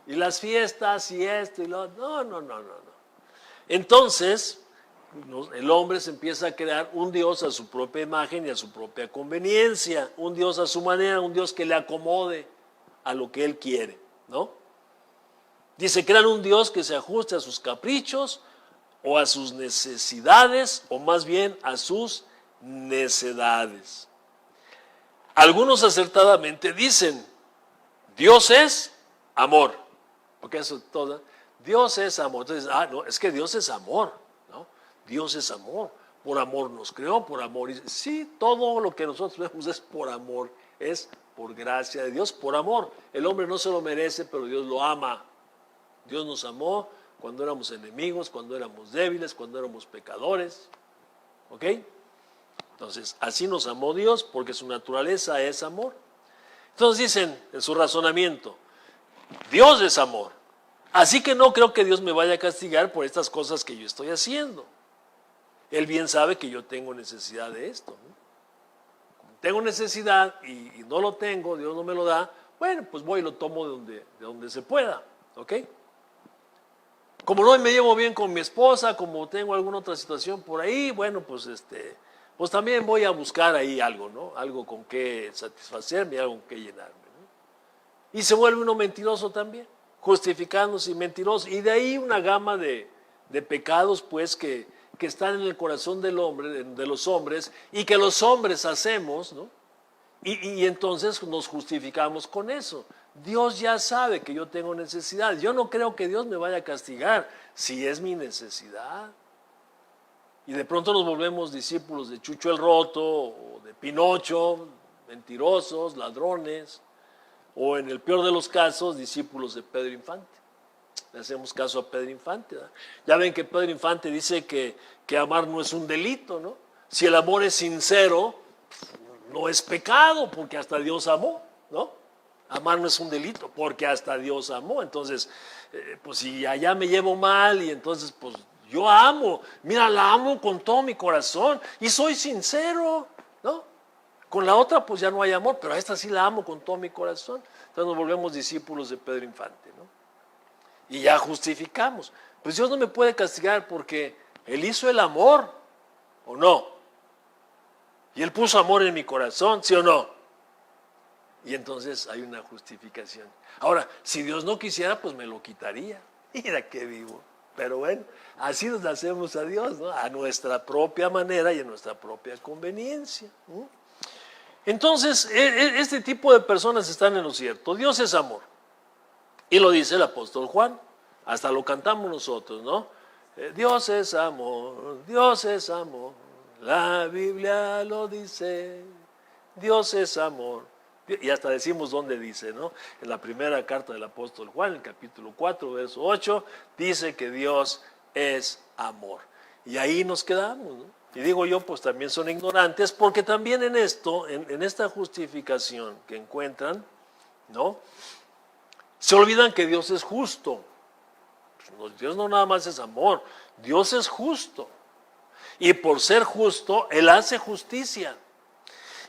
Y las fiestas y esto y lo otro. No. Entonces, el hombre se empieza a crear un Dios a su propia imagen y a su propia conveniencia, un Dios a su manera, un Dios que le acomode a lo que él quiere, ¿no? Dice, crean un Dios que se ajuste a sus caprichos o a sus necesidades, o más bien a sus necedades. Algunos acertadamente dicen, Dios es amor, porque eso todo, Dios es amor. Entonces, no, es que Dios es amor, ¿no? Dios es amor, por amor nos creó, por amor. Sí, todo lo que nosotros vemos es por amor, es por gracia de Dios, por amor. El hombre no se lo merece, pero Dios lo ama. Dios nos amó cuando éramos enemigos, cuando éramos débiles, cuando éramos pecadores. ¿Ok? Entonces, así nos amó Dios porque su naturaleza es amor. Entonces dicen en su razonamiento, Dios es amor. Así que no creo que Dios me vaya a castigar por estas cosas que yo estoy haciendo. Él bien sabe que yo tengo necesidad de esto, ¿no? Tengo necesidad y no lo tengo, Dios no me lo da, bueno, pues voy y lo tomo de donde se pueda, ¿ok? Como no me llevo bien con mi esposa, como tengo alguna otra situación por ahí, bueno, pues también voy a buscar ahí algo, ¿no? Algo con que satisfacerme, algo con que llenarme, ¿no? Y se vuelve uno mentiroso también, justificándose y mentiroso. Y de ahí una gama de pecados, pues, que están en el corazón del hombre, de los hombres, y que los hombres hacemos, ¿no? Y entonces nos justificamos con eso. Dios ya sabe que yo tengo necesidad. Yo no creo que Dios me vaya a castigar si es mi necesidad. Y de pronto nos volvemos discípulos de Chucho el Roto, o de Pinocho, mentirosos, ladrones, o en el peor de los casos, discípulos de Pedro Infante. Le hacemos caso a Pedro Infante, ¿verdad? Ya ven que Pedro Infante dice que amar no es un delito, ¿no? Si el amor es sincero, no es pecado, porque hasta Dios amó, ¿no? Amar no es un delito, porque hasta Dios amó. Entonces, pues si allá me llevo mal y entonces, pues yo amo, mira, la amo con todo mi corazón y soy sincero, ¿no? Con la otra, pues ya no hay amor, pero a esta sí la amo con todo mi corazón. Entonces nos volvemos discípulos de Pedro Infante, ¿no? Y ya justificamos. Pues Dios no me puede castigar porque Él hizo el amor, ¿o no? Y Él puso amor en mi corazón, ¿sí o no? Y entonces hay una justificación. Ahora, si Dios no quisiera, pues me lo quitaría. Mira qué vivo. Pero bueno, así nos hacemos a Dios, ¿no? A nuestra propia manera y a nuestra propia conveniencia, ¿no? Entonces, este tipo de personas están en lo cierto. Dios es amor. Y lo dice el apóstol Juan. Hasta lo cantamos nosotros, ¿no? Dios es amor, Dios es amor. La Biblia lo dice, Dios es amor. Y hasta decimos dónde dice, ¿no? En la primera carta del apóstol Juan, en el capítulo 4, verso 8, dice que Dios es amor. Y ahí nos quedamos, ¿no? Y digo yo, pues también son ignorantes, porque también en esto, en esta justificación que encuentran, ¿no? Se olvidan que Dios es justo. Dios no nada más es amor, Dios es justo. Y por ser justo, Él hace justicia.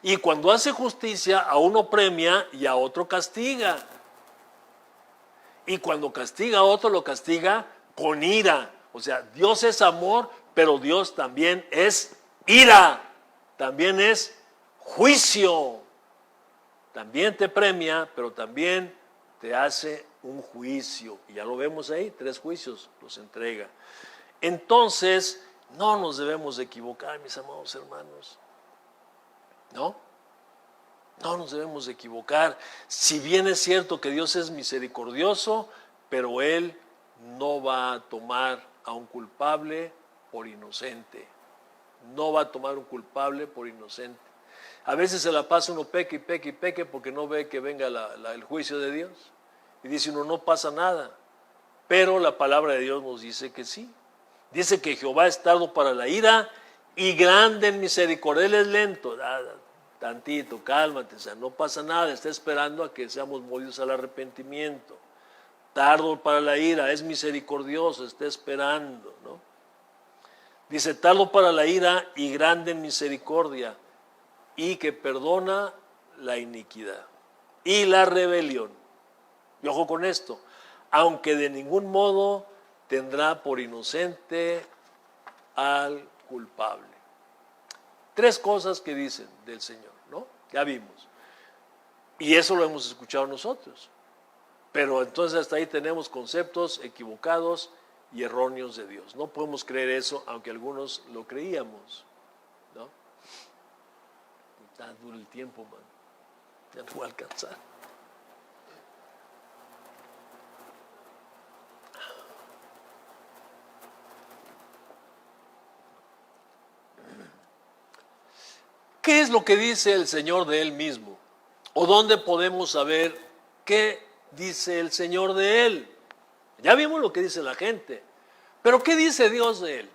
Y cuando hace justicia, a uno premia y a otro castiga. Y cuando castiga a otro, lo castiga con ira. O sea, Dios es amor, pero Dios también es ira. También es juicio. También te premia, pero también te hace un juicio. Y ya lo vemos ahí, 3 juicios los entrega. Entonces, no nos debemos equivocar, mis amados hermanos. ¿No? No nos debemos equivocar. Si bien es cierto que Dios es misericordioso, pero Él no va a tomar a un culpable por inocente. No va a tomar un culpable por inocente. A veces se la pasa uno peque y peque y peque porque no ve que venga el juicio de Dios. Y dice uno, no pasa nada. Pero la palabra de Dios nos dice que sí. Dice que Jehová es tardo para la ira y grande en misericordia. Él es lento. Tantito, cálmate, o sea, no pasa nada. Está esperando a que seamos movidos al arrepentimiento. Tardo para la ira, es misericordioso, está esperando, ¿no? Dice, tardo para la ira y grande en misericordia, y que perdona la iniquidad y la rebelión. Y ojo con esto, aunque de ningún modo tendrá por inocente al culpable. 3 cosas que dicen del Señor, ¿no? Ya vimos. Y eso lo hemos escuchado nosotros. Pero entonces hasta ahí tenemos conceptos equivocados y erróneos de Dios. No podemos creer eso, aunque algunos lo creíamos, ¿no? Está duro el tiempo, man. Ya no voy a alcanzar. ¿Qué es lo que dice el Señor de Él mismo? ¿O dónde podemos saber qué dice el Señor de Él? Ya vimos lo que dice la gente, pero ¿qué dice Dios de Él?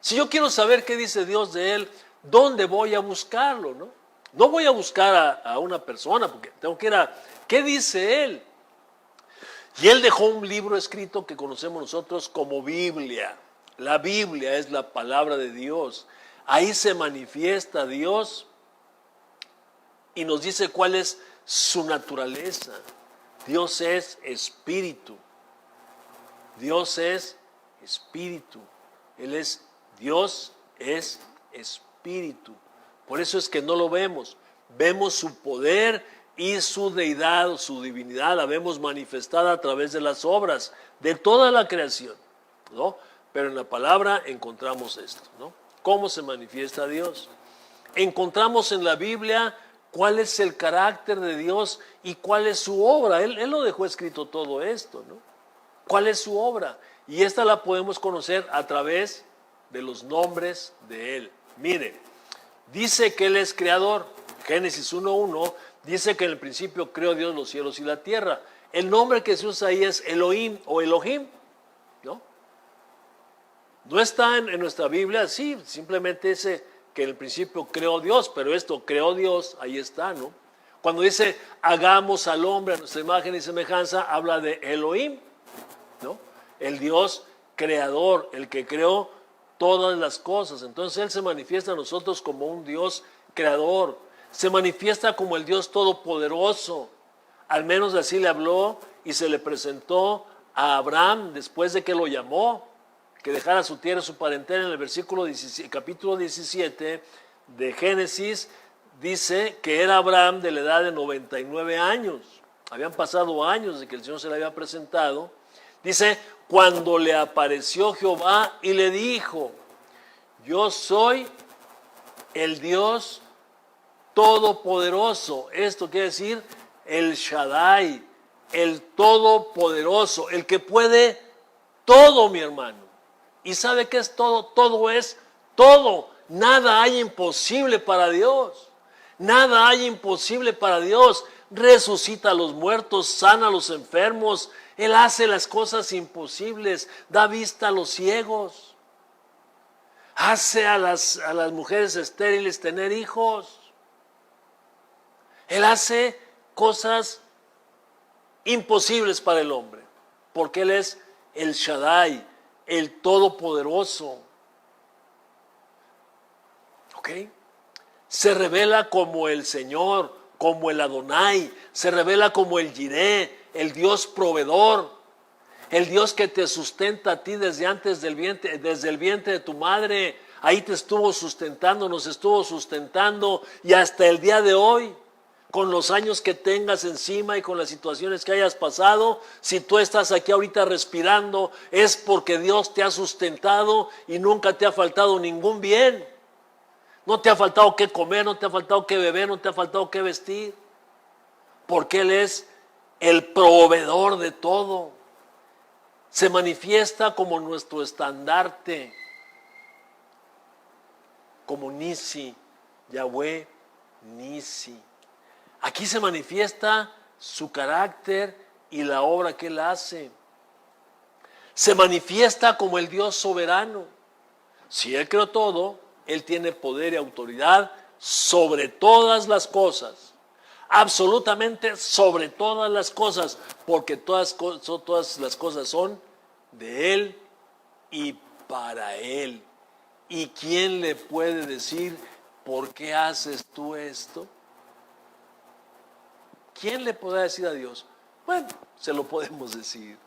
Si yo quiero saber qué dice Dios de Él, ¿dónde voy a buscarlo, no? No voy a buscar a una persona, porque tengo que ir a ¿qué dice Él? Y Él dejó un libro escrito que conocemos nosotros como Biblia. La Biblia es la palabra de Dios. Ahí se manifiesta Dios y nos dice cuál es su naturaleza. Dios es espíritu. Dios es espíritu. Dios es espíritu. Por eso es que no lo vemos. Vemos su poder y su deidad o su divinidad la vemos manifestada a través de las obras de toda la creación, ¿no? Pero en la palabra encontramos esto, ¿no? ¿Cómo se manifiesta Dios? Encontramos en la Biblia cuál es el carácter de Dios y cuál es su obra. Él lo dejó escrito todo esto, ¿no? ¿Cuál es su obra? Y esta la podemos conocer a través de los nombres de Él. Mire, dice que Él es creador. Génesis 1:1 dice que en el principio creó Dios los cielos y la tierra. El nombre que se usa ahí es Elohim o Elohim, ¿no? No está en nuestra Biblia, sí, simplemente dice que en el principio creó Dios, pero esto creó Dios, ahí está, ¿no? Cuando dice hagamos al hombre a nuestra imagen y semejanza, habla de Elohim, ¿no? El Dios creador, el que creó todas las cosas. Entonces Él se manifiesta a nosotros como un Dios creador, se manifiesta como el Dios todopoderoso. Al menos así le habló y se le presentó a Abraham después de que lo llamó, que dejara su tierra y su parentela. En el versículo 17, capítulo 17 de Génesis dice que era Abraham de la edad de 99 años. Habían pasado años de que el Señor se le había presentado. Dice, cuando le apareció Jehová y le dijo, yo soy el Dios todopoderoso. Esto quiere decir el Shaddai, el todopoderoso, el que puede todo, mi hermano. ¿Y sabe qué es todo? Todo es todo. Nada hay imposible para Dios. Nada hay imposible para Dios. Resucita a los muertos, sana a los enfermos. Él hace las cosas imposibles, da vista a los ciegos. Hace a las mujeres estériles tener hijos. Él hace cosas imposibles para el hombre, porque Él es el Shaddai, el Todopoderoso. ¿Ok? Se revela como el Señor, como el Adonai, se revela como el Jireh, el Dios proveedor, el Dios que te sustenta a ti desde antes del vientre, desde el vientre de tu madre. Ahí te estuvo sustentando, nos estuvo sustentando y hasta el día de hoy, con los años que tengas encima y con las situaciones que hayas pasado, si tú estás aquí ahorita respirando, es porque Dios te ha sustentado y nunca te ha faltado ningún bien. No te ha faltado qué comer, no te ha faltado qué beber, no te ha faltado qué vestir, porque Él es el proveedor de todo. Se manifiesta como nuestro estandarte, como Nisi, Yahweh Nisi. Aquí se manifiesta su carácter y la obra que Él hace. Se manifiesta como el Dios soberano. Si Él creó todo, Él tiene poder y autoridad sobre todas las cosas. Absolutamente sobre todas las cosas, porque todas las cosas son de Él y para Él. ¿Y quién le puede decir, por qué haces tú esto? ¿Quién le podrá decir a Dios? Bueno, se lo podemos decir,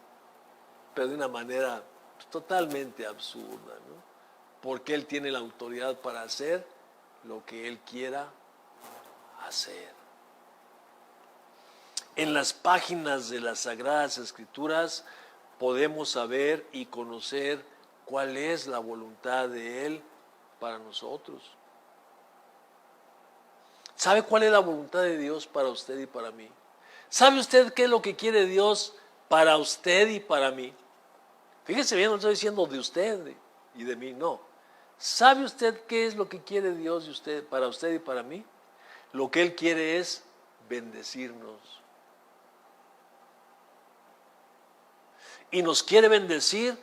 pero de una manera totalmente absurda, ¿no? Porque Él tiene la autoridad para hacer lo que Él quiera hacer. En las páginas de las Sagradas Escrituras podemos saber y conocer cuál es la voluntad de Él para nosotros. ¿Sabe cuál es la voluntad de Dios para usted y para mí? ¿Sabe usted qué es lo que quiere Dios para usted y para mí? Fíjese bien, no estoy diciendo de usted y de mí, no. ¿Sabe usted qué es lo que quiere Dios de usted, para usted y para mí? Lo que Él quiere es bendecirnos. Y nos quiere bendecir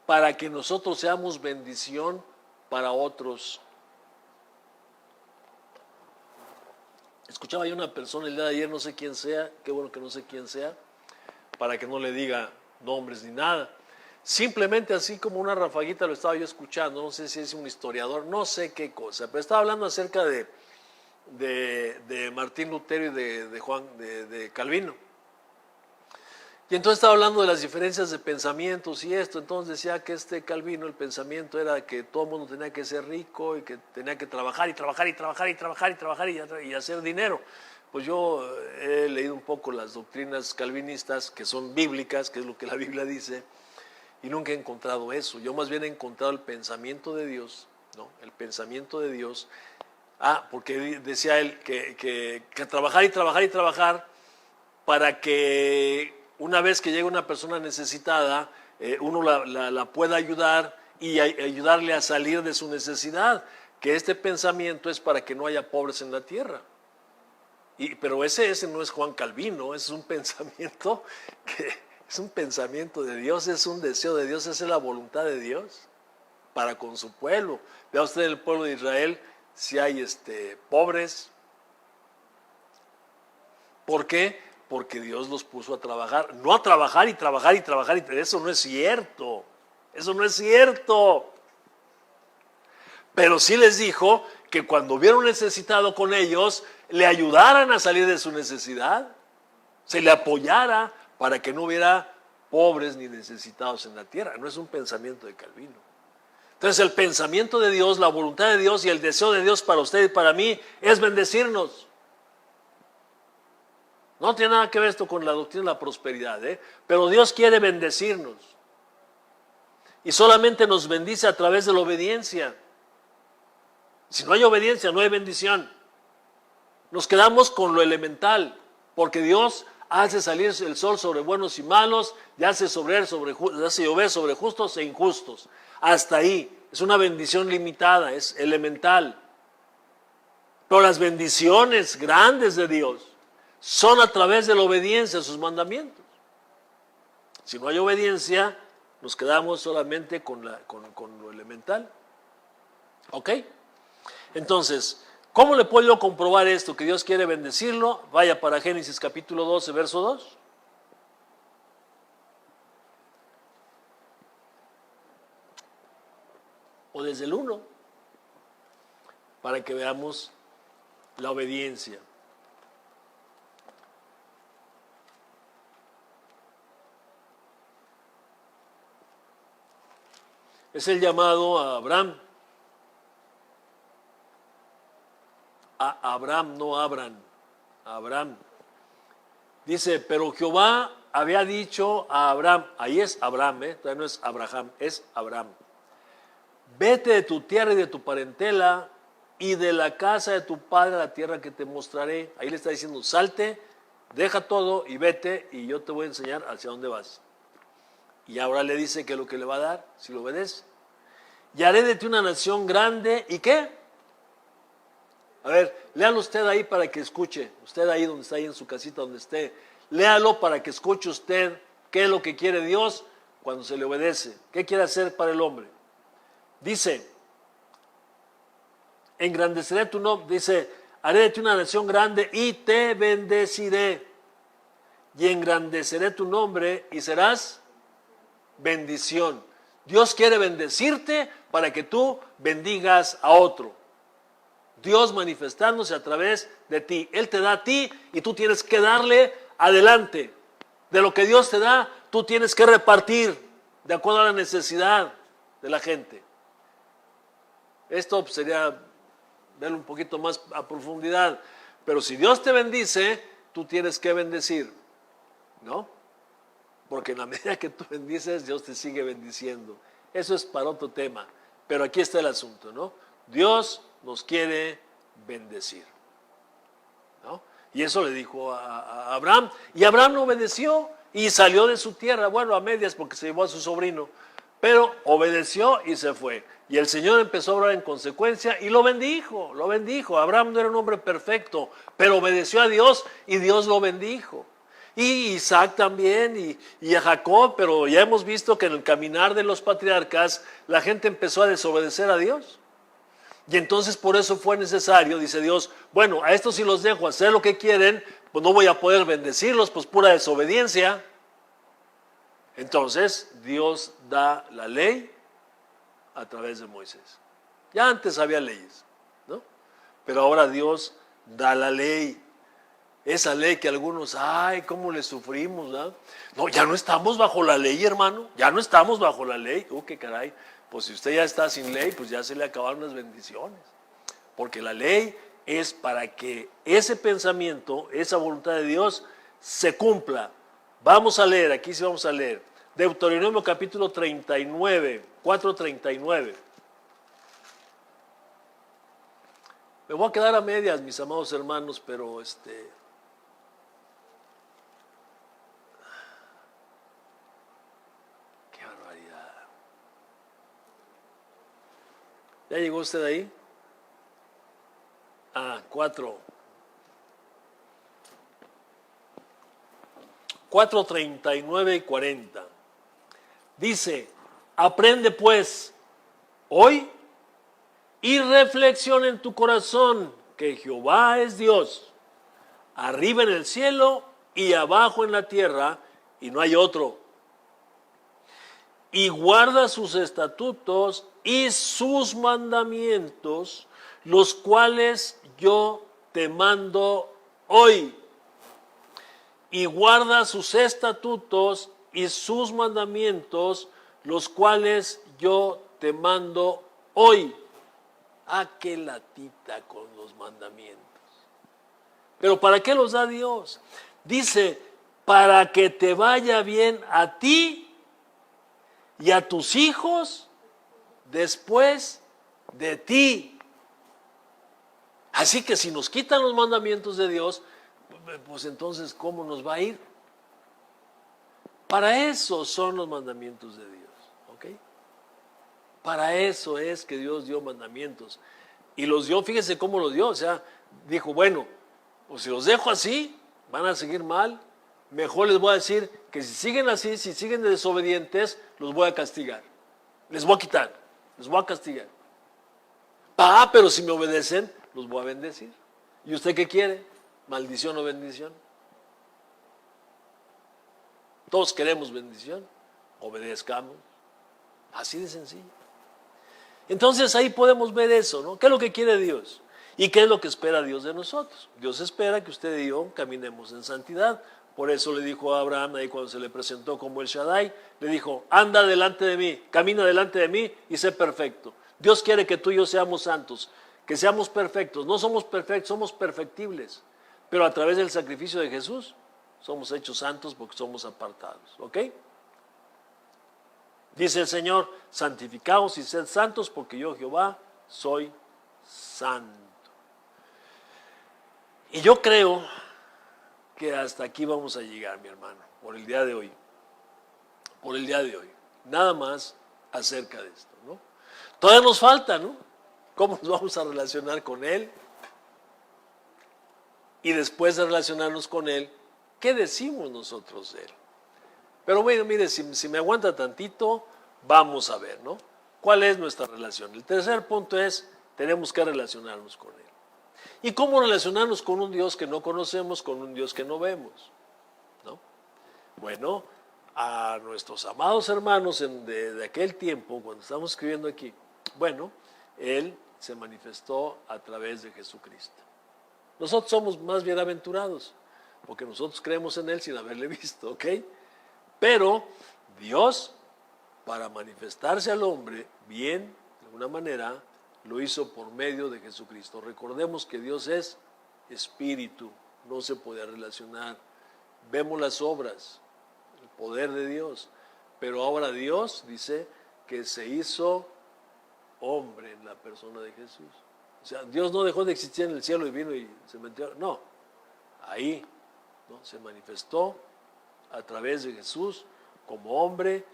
para que nosotros seamos bendición para otros. Escuchaba yo una persona el día de ayer, no sé quién sea, qué bueno que no sé quién sea, para que no le diga nombres ni nada. Simplemente así como una rafaguita lo estaba yo escuchando, no sé si es un historiador, no sé qué cosa, pero estaba hablando acerca de de Martín Lutero y de Calvino. Y entonces estaba hablando de las diferencias de pensamientos y esto. Entonces decía que Calvino, el pensamiento era que todo el mundo tenía que ser rico y que tenía que trabajar y trabajar y trabajar y trabajar y trabajar y hacer dinero. Pues yo he leído un poco las doctrinas calvinistas que son bíblicas, que es lo que la Biblia dice, y nunca he encontrado eso. Yo más bien he encontrado el pensamiento de Dios, ¿no? El pensamiento de Dios. Porque decía él que trabajar y trabajar y trabajar para que una vez que llegue una persona necesitada, uno la pueda ayudar y ayudarle a salir de su necesidad. Que este pensamiento es para que no haya pobres en la tierra. Pero ese no es Juan Calvino, es un pensamiento es un pensamiento de Dios, es un deseo de Dios, esa es la voluntad de Dios para con su pueblo. Vea usted el pueblo de Israel, si hay pobres. ¿Por qué? Porque Dios los puso a trabajar, no a trabajar y trabajar y trabajar, eso no es cierto, eso no es cierto. Pero sí les dijo que cuando hubiera un necesitado con ellos, le ayudaran a salir de su necesidad, se le apoyara para que no hubiera pobres ni necesitados en la tierra. No es un pensamiento de Calvino. Entonces el pensamiento de Dios, la voluntad de Dios y el deseo de Dios para usted y para mí es bendecirnos. No tiene nada que ver esto con la doctrina de la prosperidad, pero Dios quiere bendecirnos. Y solamente nos bendice a través de la obediencia. Si no hay obediencia, no hay bendición. Nos quedamos con lo elemental, porque Dios hace salir el sol sobre buenos y malos, y hace llover sobre justos e injustos. Hasta ahí. Es una bendición limitada, es elemental. Pero las bendiciones grandes de Dios son a través de la obediencia a sus mandamientos. Si no hay obediencia, nos quedamos solamente con lo elemental. ¿Ok? Entonces, ¿cómo le puedo yo comprobar esto? Que Dios quiere bendecirlo. Vaya para Génesis capítulo 12, verso 2. O desde el 1, para que veamos la obediencia. Es el llamado a Abraham. A Abraham, no Abram. A Abraham. Dice, pero Jehová había dicho a Abraham, ahí es Abraham, todavía no es Abraham, es Abraham. Vete de tu tierra y de tu parentela y de la casa de tu padre a la tierra que te mostraré. Ahí le está diciendo, salte, deja todo y vete y yo te voy a enseñar hacia dónde vas. Y ahora le dice que lo que le va a dar, si lo obedece. Y haré de ti una nación grande, ¿y qué? A ver, léalo usted ahí para que escuche. Usted ahí donde está, ahí en su casita donde esté. Léalo para que escuche usted qué es lo que quiere Dios cuando se le obedece. ¿Qué quiere hacer para el hombre? Dice, engrandeceré tu nombre, dice, haré de ti una nación grande y te bendeciré. Y engrandeceré tu nombre y serás bendición. Dios quiere bendecirte para que tú bendigas a otro. Dios manifestándose a través de ti. Él te da a ti y tú tienes que darle adelante. De lo que Dios te da, tú tienes que repartir de acuerdo a la necesidad de la gente. Esto sería verlo un poquito más a profundidad. Pero si Dios te bendice, tú tienes que bendecir, ¿no? Porque en la medida que tú bendices, Dios te sigue bendiciendo. Eso es para otro tema. Pero aquí está el asunto, ¿no? Dios nos quiere bendecir, ¿no? Y eso le dijo a Abraham. Y Abraham no obedeció y salió de su tierra. Bueno, a medias porque se llevó a su sobrino. Pero obedeció y se fue. Y el Señor empezó a obrar en consecuencia y lo bendijo, lo bendijo. Abraham no era un hombre perfecto, pero obedeció a Dios y Dios lo bendijo. Y Isaac también y a Jacob, pero ya hemos visto que en el caminar de los patriarcas la gente empezó a desobedecer a Dios. Y entonces por eso fue necesario, dice Dios, bueno, a estos si los dejo hacer lo que quieren, pues no voy a poder bendecirlos, pues pura desobediencia. Entonces Dios da la ley a través de Moisés. Ya antes había leyes, ¿no? Pero ahora Dios da la ley. Esa ley que algunos, ay, cómo le sufrimos, ¿verdad? No, ya no estamos bajo la ley, hermano, ya no estamos bajo la ley. Qué caray, pues si usted ya está sin ley, pues ya se le acabaron las bendiciones. Porque la ley es para que ese pensamiento, esa voluntad de Dios se cumpla. Vamos a leer, aquí sí vamos a leer. Deuteronomio capítulo 39, 4:39. Me voy a quedar a medias, mis amados hermanos, pero qué barbaridad. ¿Ya llegó usted ahí? 4:39 y 40. Dice, aprende pues hoy y reflexiona en tu corazón que Jehová es Dios, arriba en el cielo y abajo en la tierra, y no hay otro. Y guarda sus estatutos y sus mandamientos, los cuales yo te mando hoy. Y guarda sus estatutos y sus mandamientos, los cuales yo te mando hoy. Qué latita con los mandamientos. Pero ¿para qué los da Dios? Dice, para que te vaya bien a ti y a tus hijos después de ti. Así que si nos quitan los mandamientos de Dios, pues entonces ¿cómo nos va a ir? Para eso son los mandamientos de Dios, ¿ok? Para eso es que Dios dio mandamientos. Y los dio, fíjese cómo los dio, o sea, dijo, bueno, pues si los dejo así, van a seguir mal. Mejor les voy a decir que si siguen así, si siguen desobedientes, los voy a castigar. Les voy a quitar, les voy a castigar. Pero si me obedecen, los voy a bendecir. ¿Y usted qué quiere? ¿Maldición o bendición? Todos queremos bendición. Obedezcamos. Así de sencillo. Entonces ahí podemos ver eso, ¿no? ¿Qué es lo que quiere Dios? ¿Y qué es lo que espera Dios de nosotros? Dios espera que usted y yo caminemos en santidad. Por eso le dijo a Abraham ahí cuando se le presentó como el Shaddai, le dijo, anda delante de mí, camina delante de mí y sé perfecto. Dios quiere que tú y yo seamos santos, que seamos perfectos. No somos perfectos, somos perfectibles. Pero a través del sacrificio de Jesús somos hechos santos porque somos apartados. ¿Ok? Dice el Señor, santificaos y sed santos porque yo Jehová soy santo. Y yo creo que hasta aquí vamos a llegar, mi hermano, por el día de hoy. Por el día de hoy. Nada más acerca de esto, ¿no? Todavía nos falta, ¿no? ¿Cómo nos vamos a relacionar con Él? Y después de relacionarnos con Él, ¿qué decimos nosotros de Él? Pero bueno, mire, si me aguanta tantito, vamos a ver, ¿no? ¿Cuál es nuestra relación? El tercer punto es, tenemos que relacionarnos con Él. ¿Y cómo relacionarnos con un Dios que no conocemos, con un Dios que no vemos? ¿No? Bueno, a nuestros amados hermanos de aquel tiempo, cuando estamos escribiendo aquí, bueno, Él se manifestó a través de Jesucristo. Nosotros somos más bienaventurados, porque nosotros creemos en Él sin haberle visto, ¿ok? Pero Dios, para manifestarse al hombre bien, de alguna manera, lo hizo por medio de Jesucristo. Recordemos que Dios es espíritu, no se puede relacionar. Vemos las obras, el poder de Dios, pero ahora Dios dice que se hizo hombre en la persona de Jesús. O sea, Dios no dejó de existir en el cielo y vino y se metió. No, ahí, ¿no? Se manifestó a través de Jesús como hombre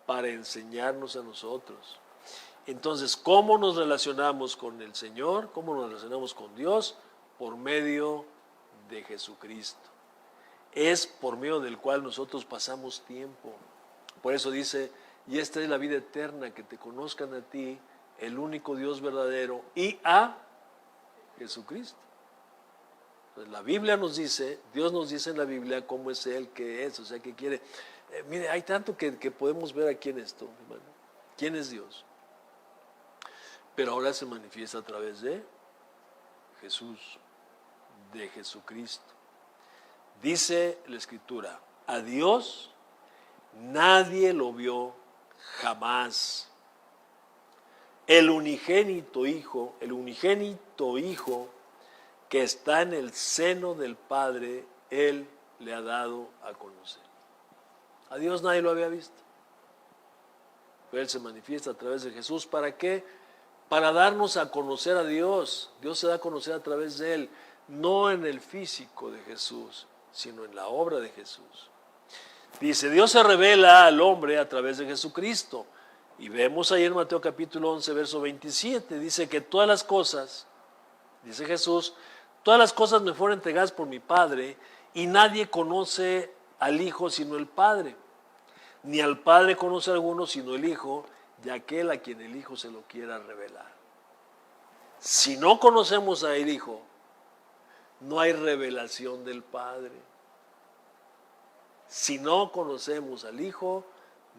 para enseñarnos a nosotros. Entonces, ¿cómo nos relacionamos con el Señor? ¿Cómo nos relacionamos con Dios? Por medio de Jesucristo. Es por medio del cual nosotros pasamos tiempo. Por eso dice, y esta es la vida eterna, que te conozcan a ti, el único Dios verdadero, y a Jesucristo. Entonces, la Biblia nos dice, Dios nos dice en la Biblia cómo es Él, qué es, o sea, qué quiere. Mire, hay tanto que podemos ver aquí en esto, hermano. ¿Quién es Dios? Pero ahora se manifiesta a través de Jesús. de Jesucristo. Dice la Escritura, a Dios nadie lo vio jamás. El unigénito Hijo que está en el seno del Padre, Él le ha dado a conocer. A Dios nadie lo había visto. Pero Él se manifiesta a través de Jesús. ¿Para qué? Para darnos a conocer a Dios. Dios se da a conocer a través de Él, no en el físico de Jesús, sino en la obra de Jesús. Dice, Dios se revela al hombre a través de Jesucristo. Y vemos ahí en Mateo capítulo 11, verso 27, dice que todas las cosas, dice Jesús, todas las cosas me fueron entregadas por mi Padre, y nadie conoce al Hijo sino el Padre. Ni al Padre conoce a alguno sino el Hijo, y aquel a quien el Hijo se lo quiera revelar. Si no conocemos al Hijo, no hay revelación del Padre. Si no conocemos al Hijo,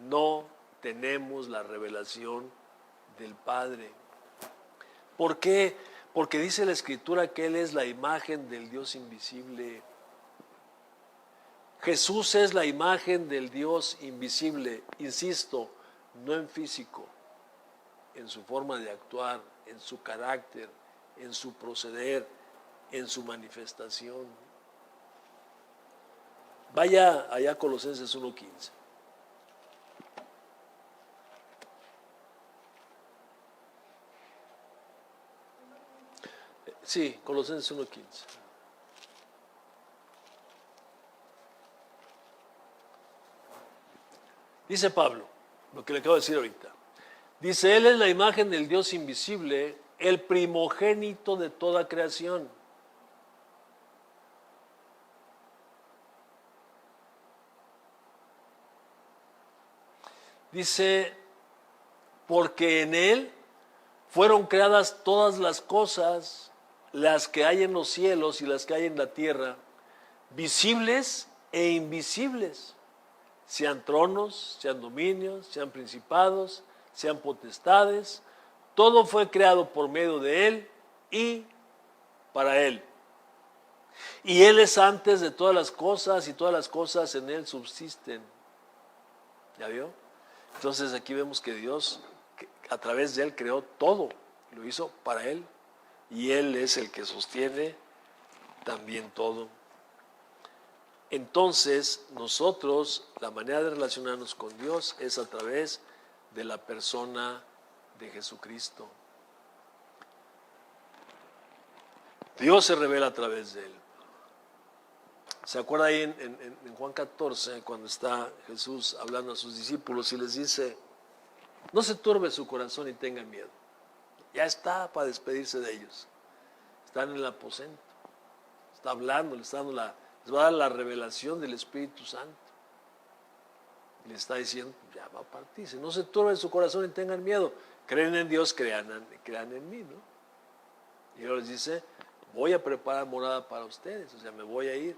no tenemos la revelación del Padre. ¿Por qué? Porque dice la Escritura que Él es la imagen del Dios invisible. Jesús es la imagen del Dios invisible, insisto, no en físico, en su forma de actuar, en su carácter, en su proceder, en su manifestación. Vaya allá a Colosenses 1:15. Sí, Colosenses 1:15. Dice Pablo, lo que le acabo de decir ahorita. Dice, Él es la imagen del Dios invisible, el primogénito de toda creación. Dice, porque en Él fueron creadas todas las cosas, las que hay en los cielos y las que hay en la tierra, visibles e invisibles, sean tronos, sean dominios, sean principados, sean potestades, todo fue creado por medio de Él y para Él. Y Él es antes de todas las cosas y todas las cosas en Él subsisten. ¿Ya vio? Entonces aquí vemos que Dios, a través de Él, creó todo, lo hizo para Él, y Él es el que sostiene también todo. Entonces, nosotros, la manera de relacionarnos con Dios es a través de la persona de Jesucristo. Dios se revela a través de Él. ¿Se acuerda ahí en Juan 14, cuando está Jesús hablando a sus discípulos y les dice, no se turbe su corazón y tengan miedo? Ya está para despedirse de ellos. Están en el aposento. Está hablando, les va a dar la revelación del Espíritu Santo. Le está diciendo, ya va a partirse. No se turbe su corazón y tengan miedo. Creen en Dios, crean en mí, ¿no? Y luego les dice, voy a preparar morada para ustedes, o sea, me voy a ir.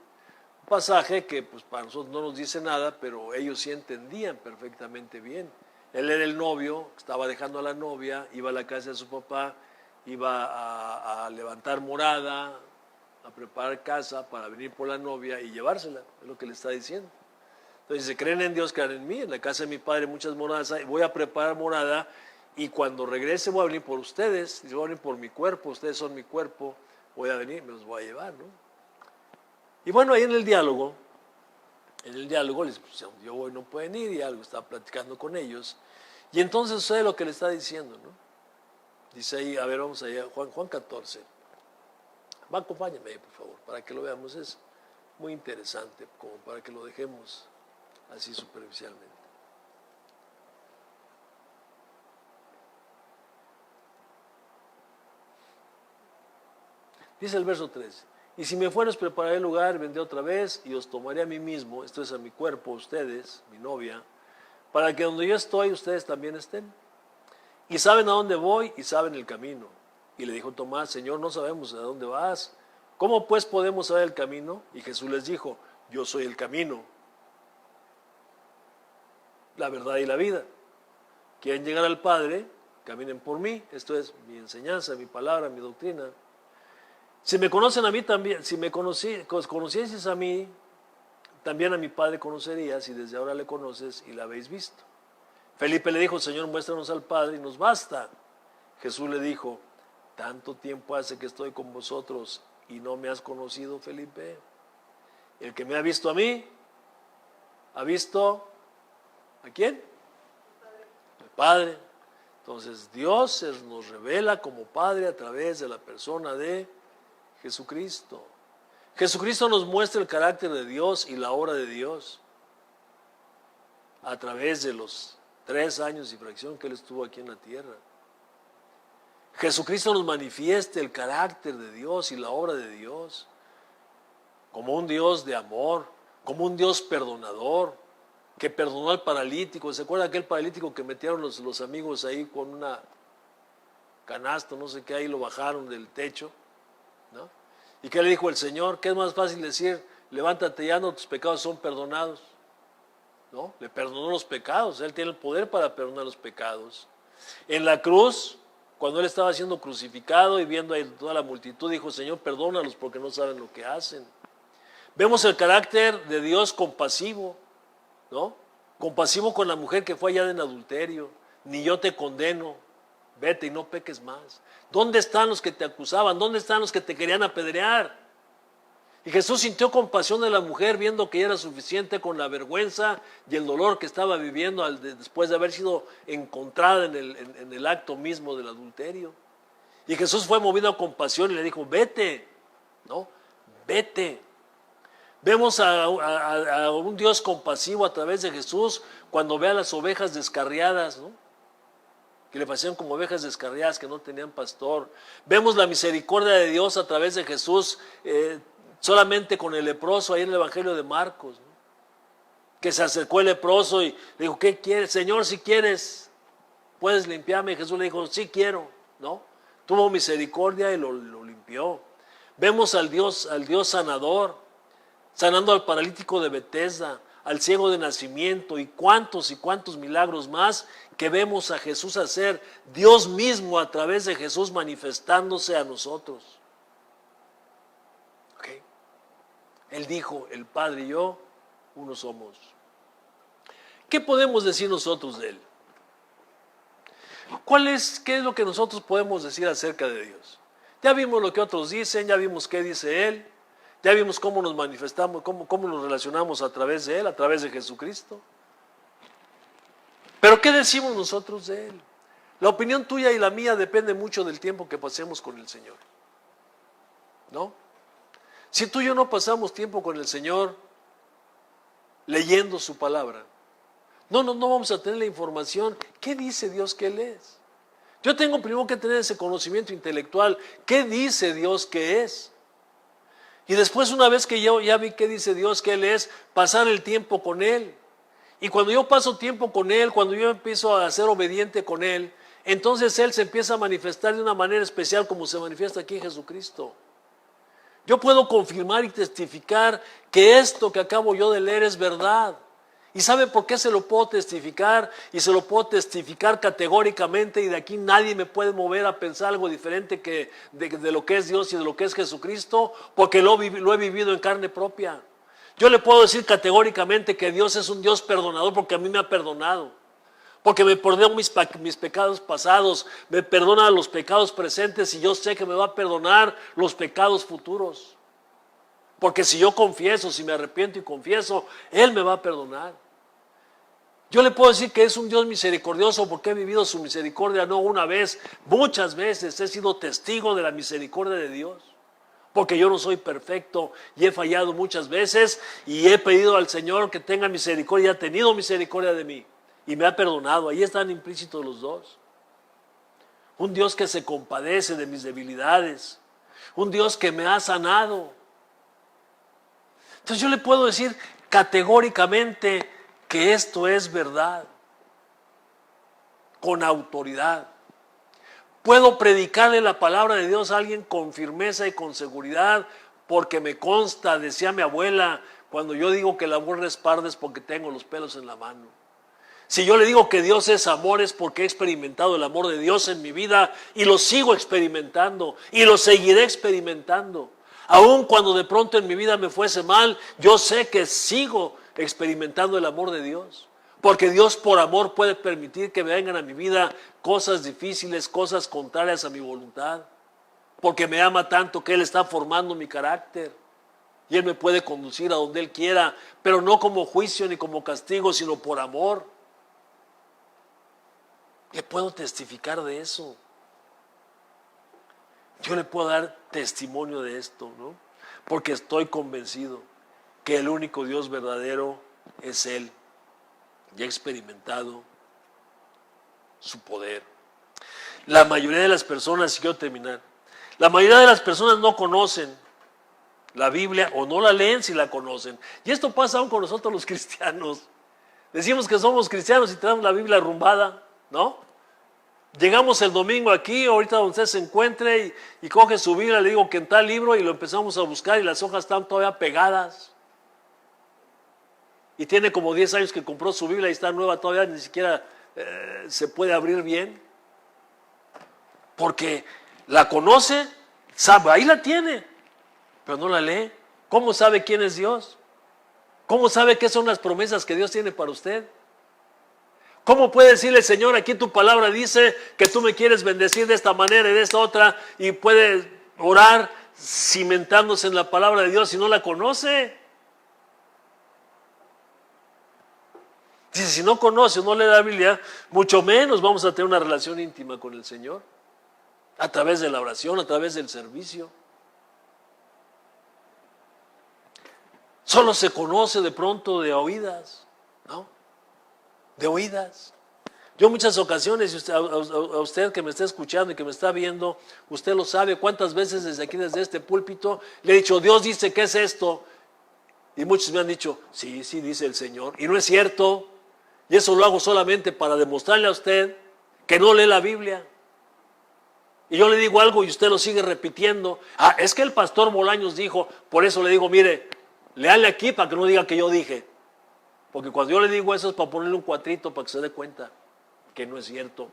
Un pasaje que pues para nosotros no nos dice nada, pero ellos sí entendían perfectamente bien. Él era el novio, estaba dejando a la novia, iba a la casa de su papá, iba a levantar morada, a preparar casa para venir por la novia y llevársela, es lo que le está diciendo. Entonces dice, creen en Dios, crean en mí, en la casa de mi padre muchas moradas hay, voy a preparar morada y cuando regrese voy a venir por ustedes, voy a venir por mi cuerpo, ustedes son mi cuerpo, voy a venir, me los voy a llevar, ¿no? Y bueno, ahí en el diálogo les pues, yo voy, no pueden ir, y algo estaba platicando con ellos, y entonces sucede lo que le está diciendo, ¿no? Dice ahí, a ver, vamos allá, Juan 14. Va, acompáñame ahí, por favor, para que lo veamos, es muy interesante, como para que lo dejemos así superficialmente. Dice el verso 13, y si me fueres prepararé el lugar, vendré otra vez y os tomaré a mí mismo, esto es a mi cuerpo, ustedes, mi novia, para que donde yo estoy, ustedes también estén. Y saben a dónde voy y saben el camino. Y le dijo Tomás, Señor, no sabemos a dónde vas. ¿Cómo pues podemos saber el camino? Y Jesús les dijo, yo soy el camino, la verdad y la vida. Quieren llegar al Padre, caminen por mí. Esto es mi enseñanza, mi palabra, mi doctrina. Si me conocen a mí también, si me conocieses a mí, también a mi Padre conocerías, y desde ahora le conoces y la habéis visto. Felipe le dijo, Señor, muéstranos al Padre y nos basta. Jesús le dijo, tanto tiempo hace que estoy con vosotros y no me has conocido, Felipe. El que me ha visto a mí, ¿ha visto a quién? El Padre. Entonces Dios nos revela como Padre a través de la persona de Jesucristo. Jesucristo nos muestra el carácter de Dios y la obra de Dios a través de los 3 años y fracción que Él estuvo aquí en la tierra. Jesucristo nos manifiesta el carácter de Dios y la obra de Dios como un Dios de amor, como un Dios perdonador, que perdonó al paralítico. ¿Se acuerda aquel paralítico que metieron los amigos ahí con una canasta, no sé qué, ahí lo bajaron del techo, ¿no? ¿Y qué le dijo el Señor? ¿Qué es más fácil decir? Levántate y anda, tus pecados son perdonados. ¿No? Le perdonó los pecados, Él tiene el poder para perdonar los pecados. En la cruz, cuando Él estaba siendo crucificado y viendo ahí toda la multitud, dijo, Señor, perdónalos porque no saben lo que hacen. Vemos el carácter de Dios compasivo, ¿no? Compasivo con la mujer que fue hallada en adulterio. Ni yo te condeno, vete y no peques más. ¿Dónde están los que te acusaban? ¿Dónde están los que te querían apedrear? Y Jesús sintió compasión de la mujer viendo que ella era suficiente con la vergüenza y el dolor que estaba viviendo después de haber sido encontrada en el acto mismo del adulterio. Y Jesús fue movido a compasión y le dijo, vete, ¿no? Vete. Vemos a un Dios compasivo a través de Jesús cuando ve a las ovejas descarriadas, ¿no? Que le parecían como ovejas descarriadas que no tenían pastor. Vemos la misericordia de Dios a través de Jesús, solamente con el leproso ahí en el Evangelio de Marcos, ¿no? Que se acercó el leproso y le dijo, ¿qué quieres? Señor, si quieres, puedes limpiarme. Y Jesús le dijo, sí quiero, ¿no? Tuvo misericordia y lo limpió. Vemos al Dios sanador, sanando al paralítico de Betesda, al ciego de nacimiento y cuántos milagros más que vemos a Jesús hacer, Dios mismo a través de Jesús manifestándose a nosotros. ¿Okay? Él dijo, el Padre y yo, uno somos. ¿Qué podemos decir nosotros de Él? ¿Qué es lo que nosotros podemos decir acerca de Dios? Ya vimos lo que otros dicen, ya vimos qué dice Él, ya vimos cómo nos manifestamos, cómo nos relacionamos a través de Él, a través de Jesucristo. Pero ¿qué decimos nosotros de Él? La opinión tuya y la mía depende mucho del tiempo que pasemos con el Señor, ¿no? Si tú y yo no pasamos tiempo con el Señor leyendo su palabra, no vamos a tener la información. ¿Qué dice Dios que Él es? Yo tengo primero que tener ese conocimiento intelectual. ¿Qué dice Dios que es? Y después, una vez que yo ya vi qué dice Dios que Él es, pasar el tiempo con Él. Y cuando yo paso tiempo con Él, cuando yo empiezo a ser obediente con Él, entonces Él se empieza a manifestar de una manera especial como se manifiesta aquí en Jesucristo. Yo puedo confirmar y testificar que esto que acabo yo de leer es verdad. ¿Y sabe por qué se lo puedo testificar? Y se lo puedo testificar categóricamente, y de aquí nadie me puede mover a pensar algo diferente que de lo que es Dios y de lo que es Jesucristo, porque lo he vivido en carne propia. Yo le puedo decir categóricamente que Dios es un Dios perdonador porque a mí me ha perdonado. Porque me perdonó mis pecados pasados, me perdona los pecados presentes y yo sé que me va a perdonar los pecados futuros. Porque si yo confieso, si me arrepiento y confieso, Él me va a perdonar. Yo le puedo decir que es un Dios misericordioso porque he vivido su misericordia no una vez, muchas veces he sido testigo de la misericordia de Dios. Porque yo no soy perfecto y he fallado muchas veces y he pedido al Señor que tenga misericordia y ha tenido misericordia de mí. Y me ha perdonado. Ahí están implícitos los dos. Un Dios que se compadece de mis debilidades. Un Dios que me ha sanado. Entonces yo le puedo decir categóricamente que esto es verdad. Con autoridad. Puedo predicarle la palabra de Dios a alguien con firmeza y con seguridad, porque me consta, decía mi abuela, cuando yo digo que la burra es parda es porque tengo los pelos en la mano. Si yo le digo que Dios es amor, es porque he experimentado el amor de Dios en mi vida y lo sigo experimentando y lo seguiré experimentando. Aun cuando de pronto en mi vida me fuese mal, yo sé que sigo experimentando el amor de Dios. Porque Dios por amor puede permitir que vengan a mi vida cosas difíciles, cosas contrarias a mi voluntad. Porque me ama tanto que Él está formando mi carácter. Y Él me puede conducir a donde Él quiera, pero no como juicio ni como castigo, sino por amor. Le puedo testificar de eso. Yo le puedo dar testimonio de esto, ¿no? Porque estoy convencido que el único Dios verdadero es Él. Y he experimentado su poder. La mayoría de las personas, y quiero terminar, la mayoría de las personas no conocen la Biblia o no la leen si la conocen. Y esto pasa aún con nosotros los cristianos. Decimos que somos cristianos y tenemos la Biblia arrumbada, ¿no? Llegamos el domingo aquí, ahorita donde usted se encuentre y coge su Biblia, le digo que en tal libro y lo empezamos a buscar y las hojas están todavía pegadas. Y tiene como 10 años que compró su Biblia y está nueva todavía, ni siquiera se puede abrir bien. Porque la conoce, sabe, ahí la tiene, pero no la lee. ¿Cómo sabe quién es Dios? ¿Cómo sabe qué son las promesas que Dios tiene para usted? ¿Cómo puede decirle, Señor, aquí tu palabra dice que tú me quieres bendecir de esta manera y de esta otra, y puede orar cimentándose en la palabra de Dios si no la conoce? Dice, si no conoce o no lee la Biblia, mucho menos vamos a tener una relación íntima con el Señor, a través de la oración, a través del servicio. Solo se conoce de pronto de oídas, ¿no? De oídas. Yo en muchas ocasiones, a usted que me está escuchando y que me está viendo, usted lo sabe, cuántas veces desde aquí, desde este púlpito, le he dicho, Dios dice, ¿qué es esto? Y muchos me han dicho, sí, sí, dice el Señor. Y no es cierto. Y eso lo hago solamente para demostrarle a usted que no lee la Biblia. Y yo le digo algo y usted lo sigue repitiendo. Ah, es que el pastor Bolaños dijo, por eso le digo, mire, léale aquí para que no diga que yo dije. Porque cuando yo le digo eso es para ponerle un cuatrito para que se dé cuenta que no es cierto.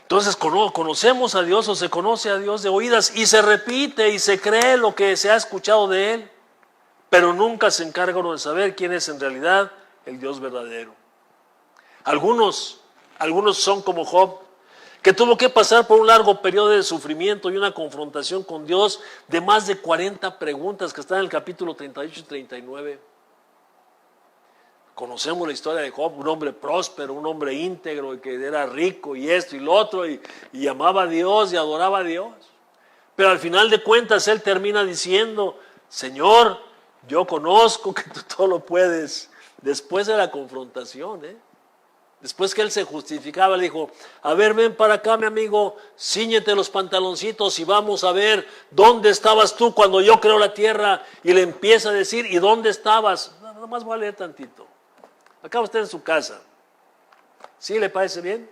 Entonces conocemos a Dios o se conoce a Dios de oídas y se repite y se cree lo que se ha escuchado de Él, pero nunca se encarga uno de saber quién es en realidad el Dios verdadero. Algunos son como Job, que tuvo que pasar por un largo periodo de sufrimiento y una confrontación con Dios de más de 40 preguntas que están en el capítulo 38 y 39. Conocemos la historia de Job, un hombre próspero, un hombre íntegro, y que era rico y esto y lo otro, y amaba a Dios y adoraba a Dios. Pero al final de cuentas él termina diciendo, Señor, yo conozco que tú todo lo puedes. Después de la confrontación, después que él se justificaba, le dijo, a ver, ven para acá, mi amigo, cíñete los pantaloncitos y vamos a ver dónde estabas tú cuando yo creo la tierra. Y le empieza a decir, ¿y dónde estabas? Nada más voy a leer tantito. Acá usted en su casa. ¿Sí le parece bien?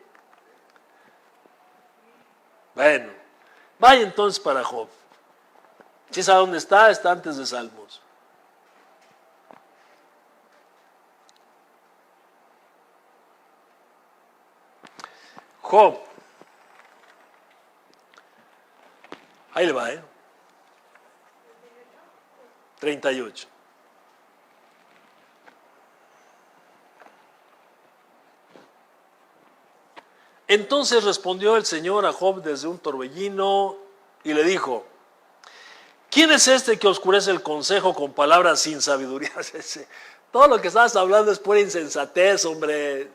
Bueno, vaya entonces para Job. ¿Sí sabe dónde está? Está antes de Salmos. Job. Ahí le va, 38. Entonces respondió el Señor a Job desde un torbellino y le dijo, ¿quién es este que oscurece el consejo con palabras sin sabiduría? Todo lo que estabas hablando es pura insensatez, hombre.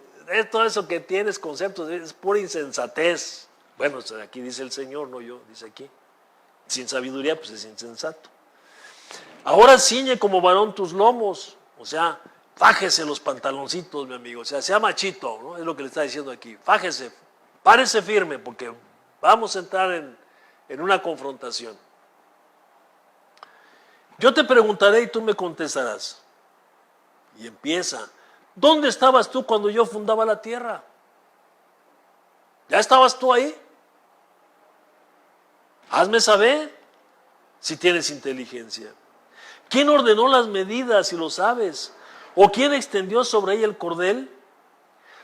Todo eso que tienes conceptos es pura insensatez. Bueno, aquí dice el Señor, no yo, dice aquí. Sin sabiduría, pues es insensato. Ahora ciñe como varón tus lomos, o sea, fájese los pantaloncitos, mi amigo, o sea machito, ¿no? Es lo que le está diciendo aquí. Fájese, párese firme, porque vamos a entrar en una confrontación. Yo te preguntaré y tú me contestarás. Y empieza. ¿Dónde estabas tú cuando yo fundaba la tierra? ¿Ya estabas tú ahí? Hazme saber si tienes inteligencia. ¿Quién ordenó las medidas, si lo sabes? ¿O quién extendió sobre ella el cordel?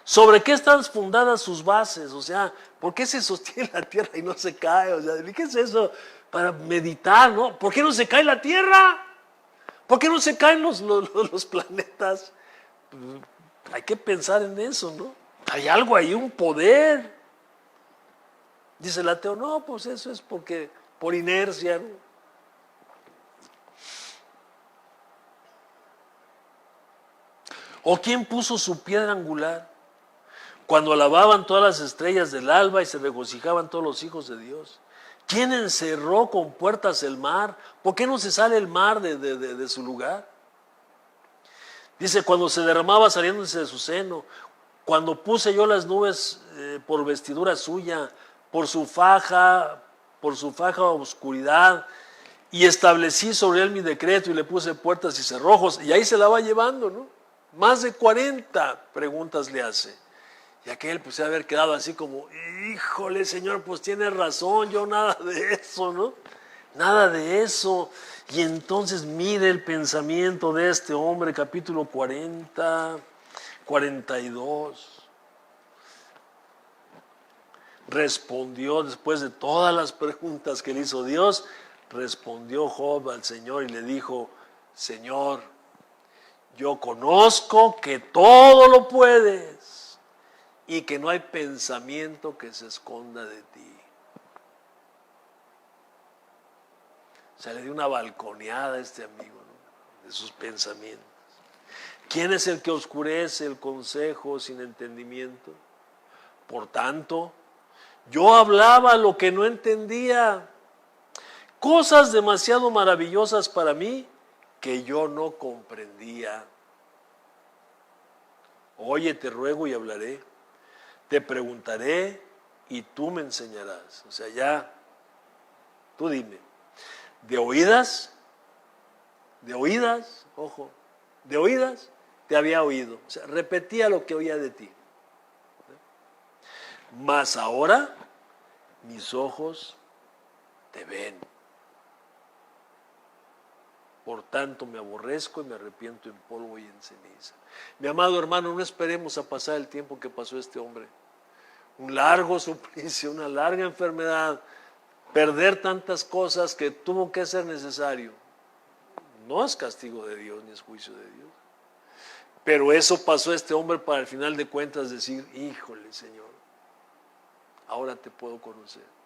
¿Sobre qué están fundadas sus bases? O sea, ¿por qué se sostiene la tierra y no se cae? O sea, ¿qué es eso? Para meditar, ¿no? ¿Por qué no se cae la tierra? ¿Por qué no se caen los planetas? Pues, hay que pensar en eso, ¿no? Hay algo ahí, un poder. Dice el ateo, no, pues eso es porque por inercia, ¿no? ¿O quién puso su piedra angular? Cuando alababan todas las estrellas del alba y se regocijaban todos los hijos de Dios. ¿Quién encerró con puertas el mar? ¿Por qué no se sale el mar de su lugar? Dice, cuando se derramaba saliéndose de su seno, cuando puse yo las nubes por vestidura suya, por su faja oscuridad, y establecí sobre él mi decreto y le puse puertas y cerrojos, y ahí se la va llevando, ¿no? Más de 40 preguntas le hace. Y aquel pues se debe haber quedado así como, híjole Señor, pues tiene razón, yo nada de eso, ¿no? Nada de eso. Y entonces mire el pensamiento de este hombre, capítulo 40, 42. Respondió después de todas las preguntas que le hizo Dios, respondió Job al Señor y le dijo, Señor, yo conozco que todo lo puedes y que no hay pensamiento que se esconda de ti. O sea, le dio una balconeada a este amigo, ¿no? De sus pensamientos. ¿Quién es el que oscurece el consejo sin entendimiento? Por tanto, yo hablaba lo que no entendía, cosas demasiado maravillosas para mí que yo no comprendía. Oye, te ruego y hablaré, te preguntaré y tú me enseñarás. O sea, ya, tú dime, de oídas, ojo, de oídas te había oído. O sea, repetía lo que oía de ti. Mas ahora mis ojos te ven. Por tanto me aborrezco y me arrepiento en polvo y en ceniza. Mi amado hermano, no esperemos a pasar el tiempo que pasó este hombre. Un largo suplicio, una larga enfermedad, perder tantas cosas que tuvo que ser necesario. No es castigo de Dios ni es juicio de Dios. Pero eso pasó a este hombre para al final de cuentas decir, híjole Señor, ahora te puedo conocer.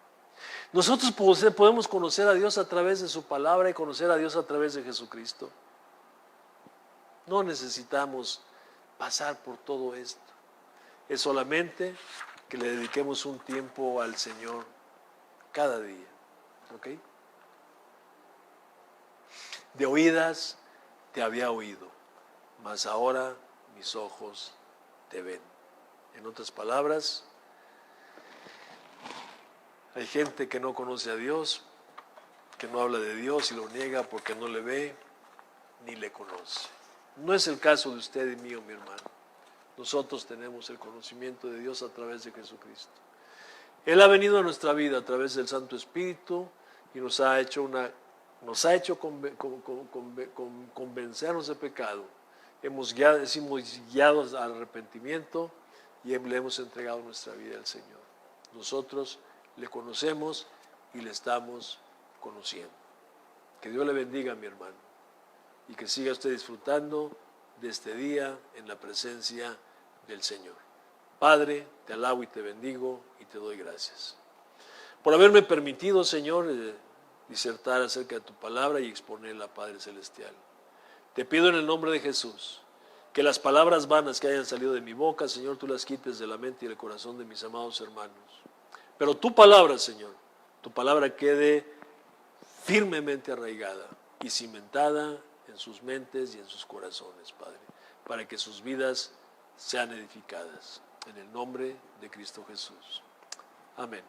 Nosotros podemos conocer a Dios a través de su palabra y conocer a Dios a través de Jesucristo. No necesitamos pasar por todo esto. Es solamente que le dediquemos un tiempo al Señor cada día. ¿Ok? De oídas te había oído, mas ahora mis ojos te ven. En otras palabras, hay gente que no conoce a Dios, que no habla de Dios y lo niega porque no le ve ni le conoce. No es el caso de usted y mío, mi hermano. Nosotros tenemos el conocimiento de Dios a través de Jesucristo. Él ha venido a nuestra vida a través del Santo Espíritu y nos ha hecho convencernos de pecado. Hemos sido guiados al arrepentimiento y le hemos entregado nuestra vida al Señor. Nosotros le conocemos y le estamos conociendo. Que Dios le bendiga, mi hermano, y que siga usted disfrutando de este día en la presencia del Señor. Padre, te alabo y te bendigo y te doy gracias por haberme permitido, Señor, disertar acerca de tu palabra y exponerla, Padre Celestial. Te pido en el nombre de Jesús que las palabras vanas que hayan salido de mi boca, Señor, tú las quites de la mente y del corazón de mis amados hermanos. Pero tu palabra, Señor, tu palabra quede firmemente arraigada y cimentada en sus mentes y en sus corazones, Padre, para que sus vidas sean edificadas. En el nombre de Cristo Jesús. Amén.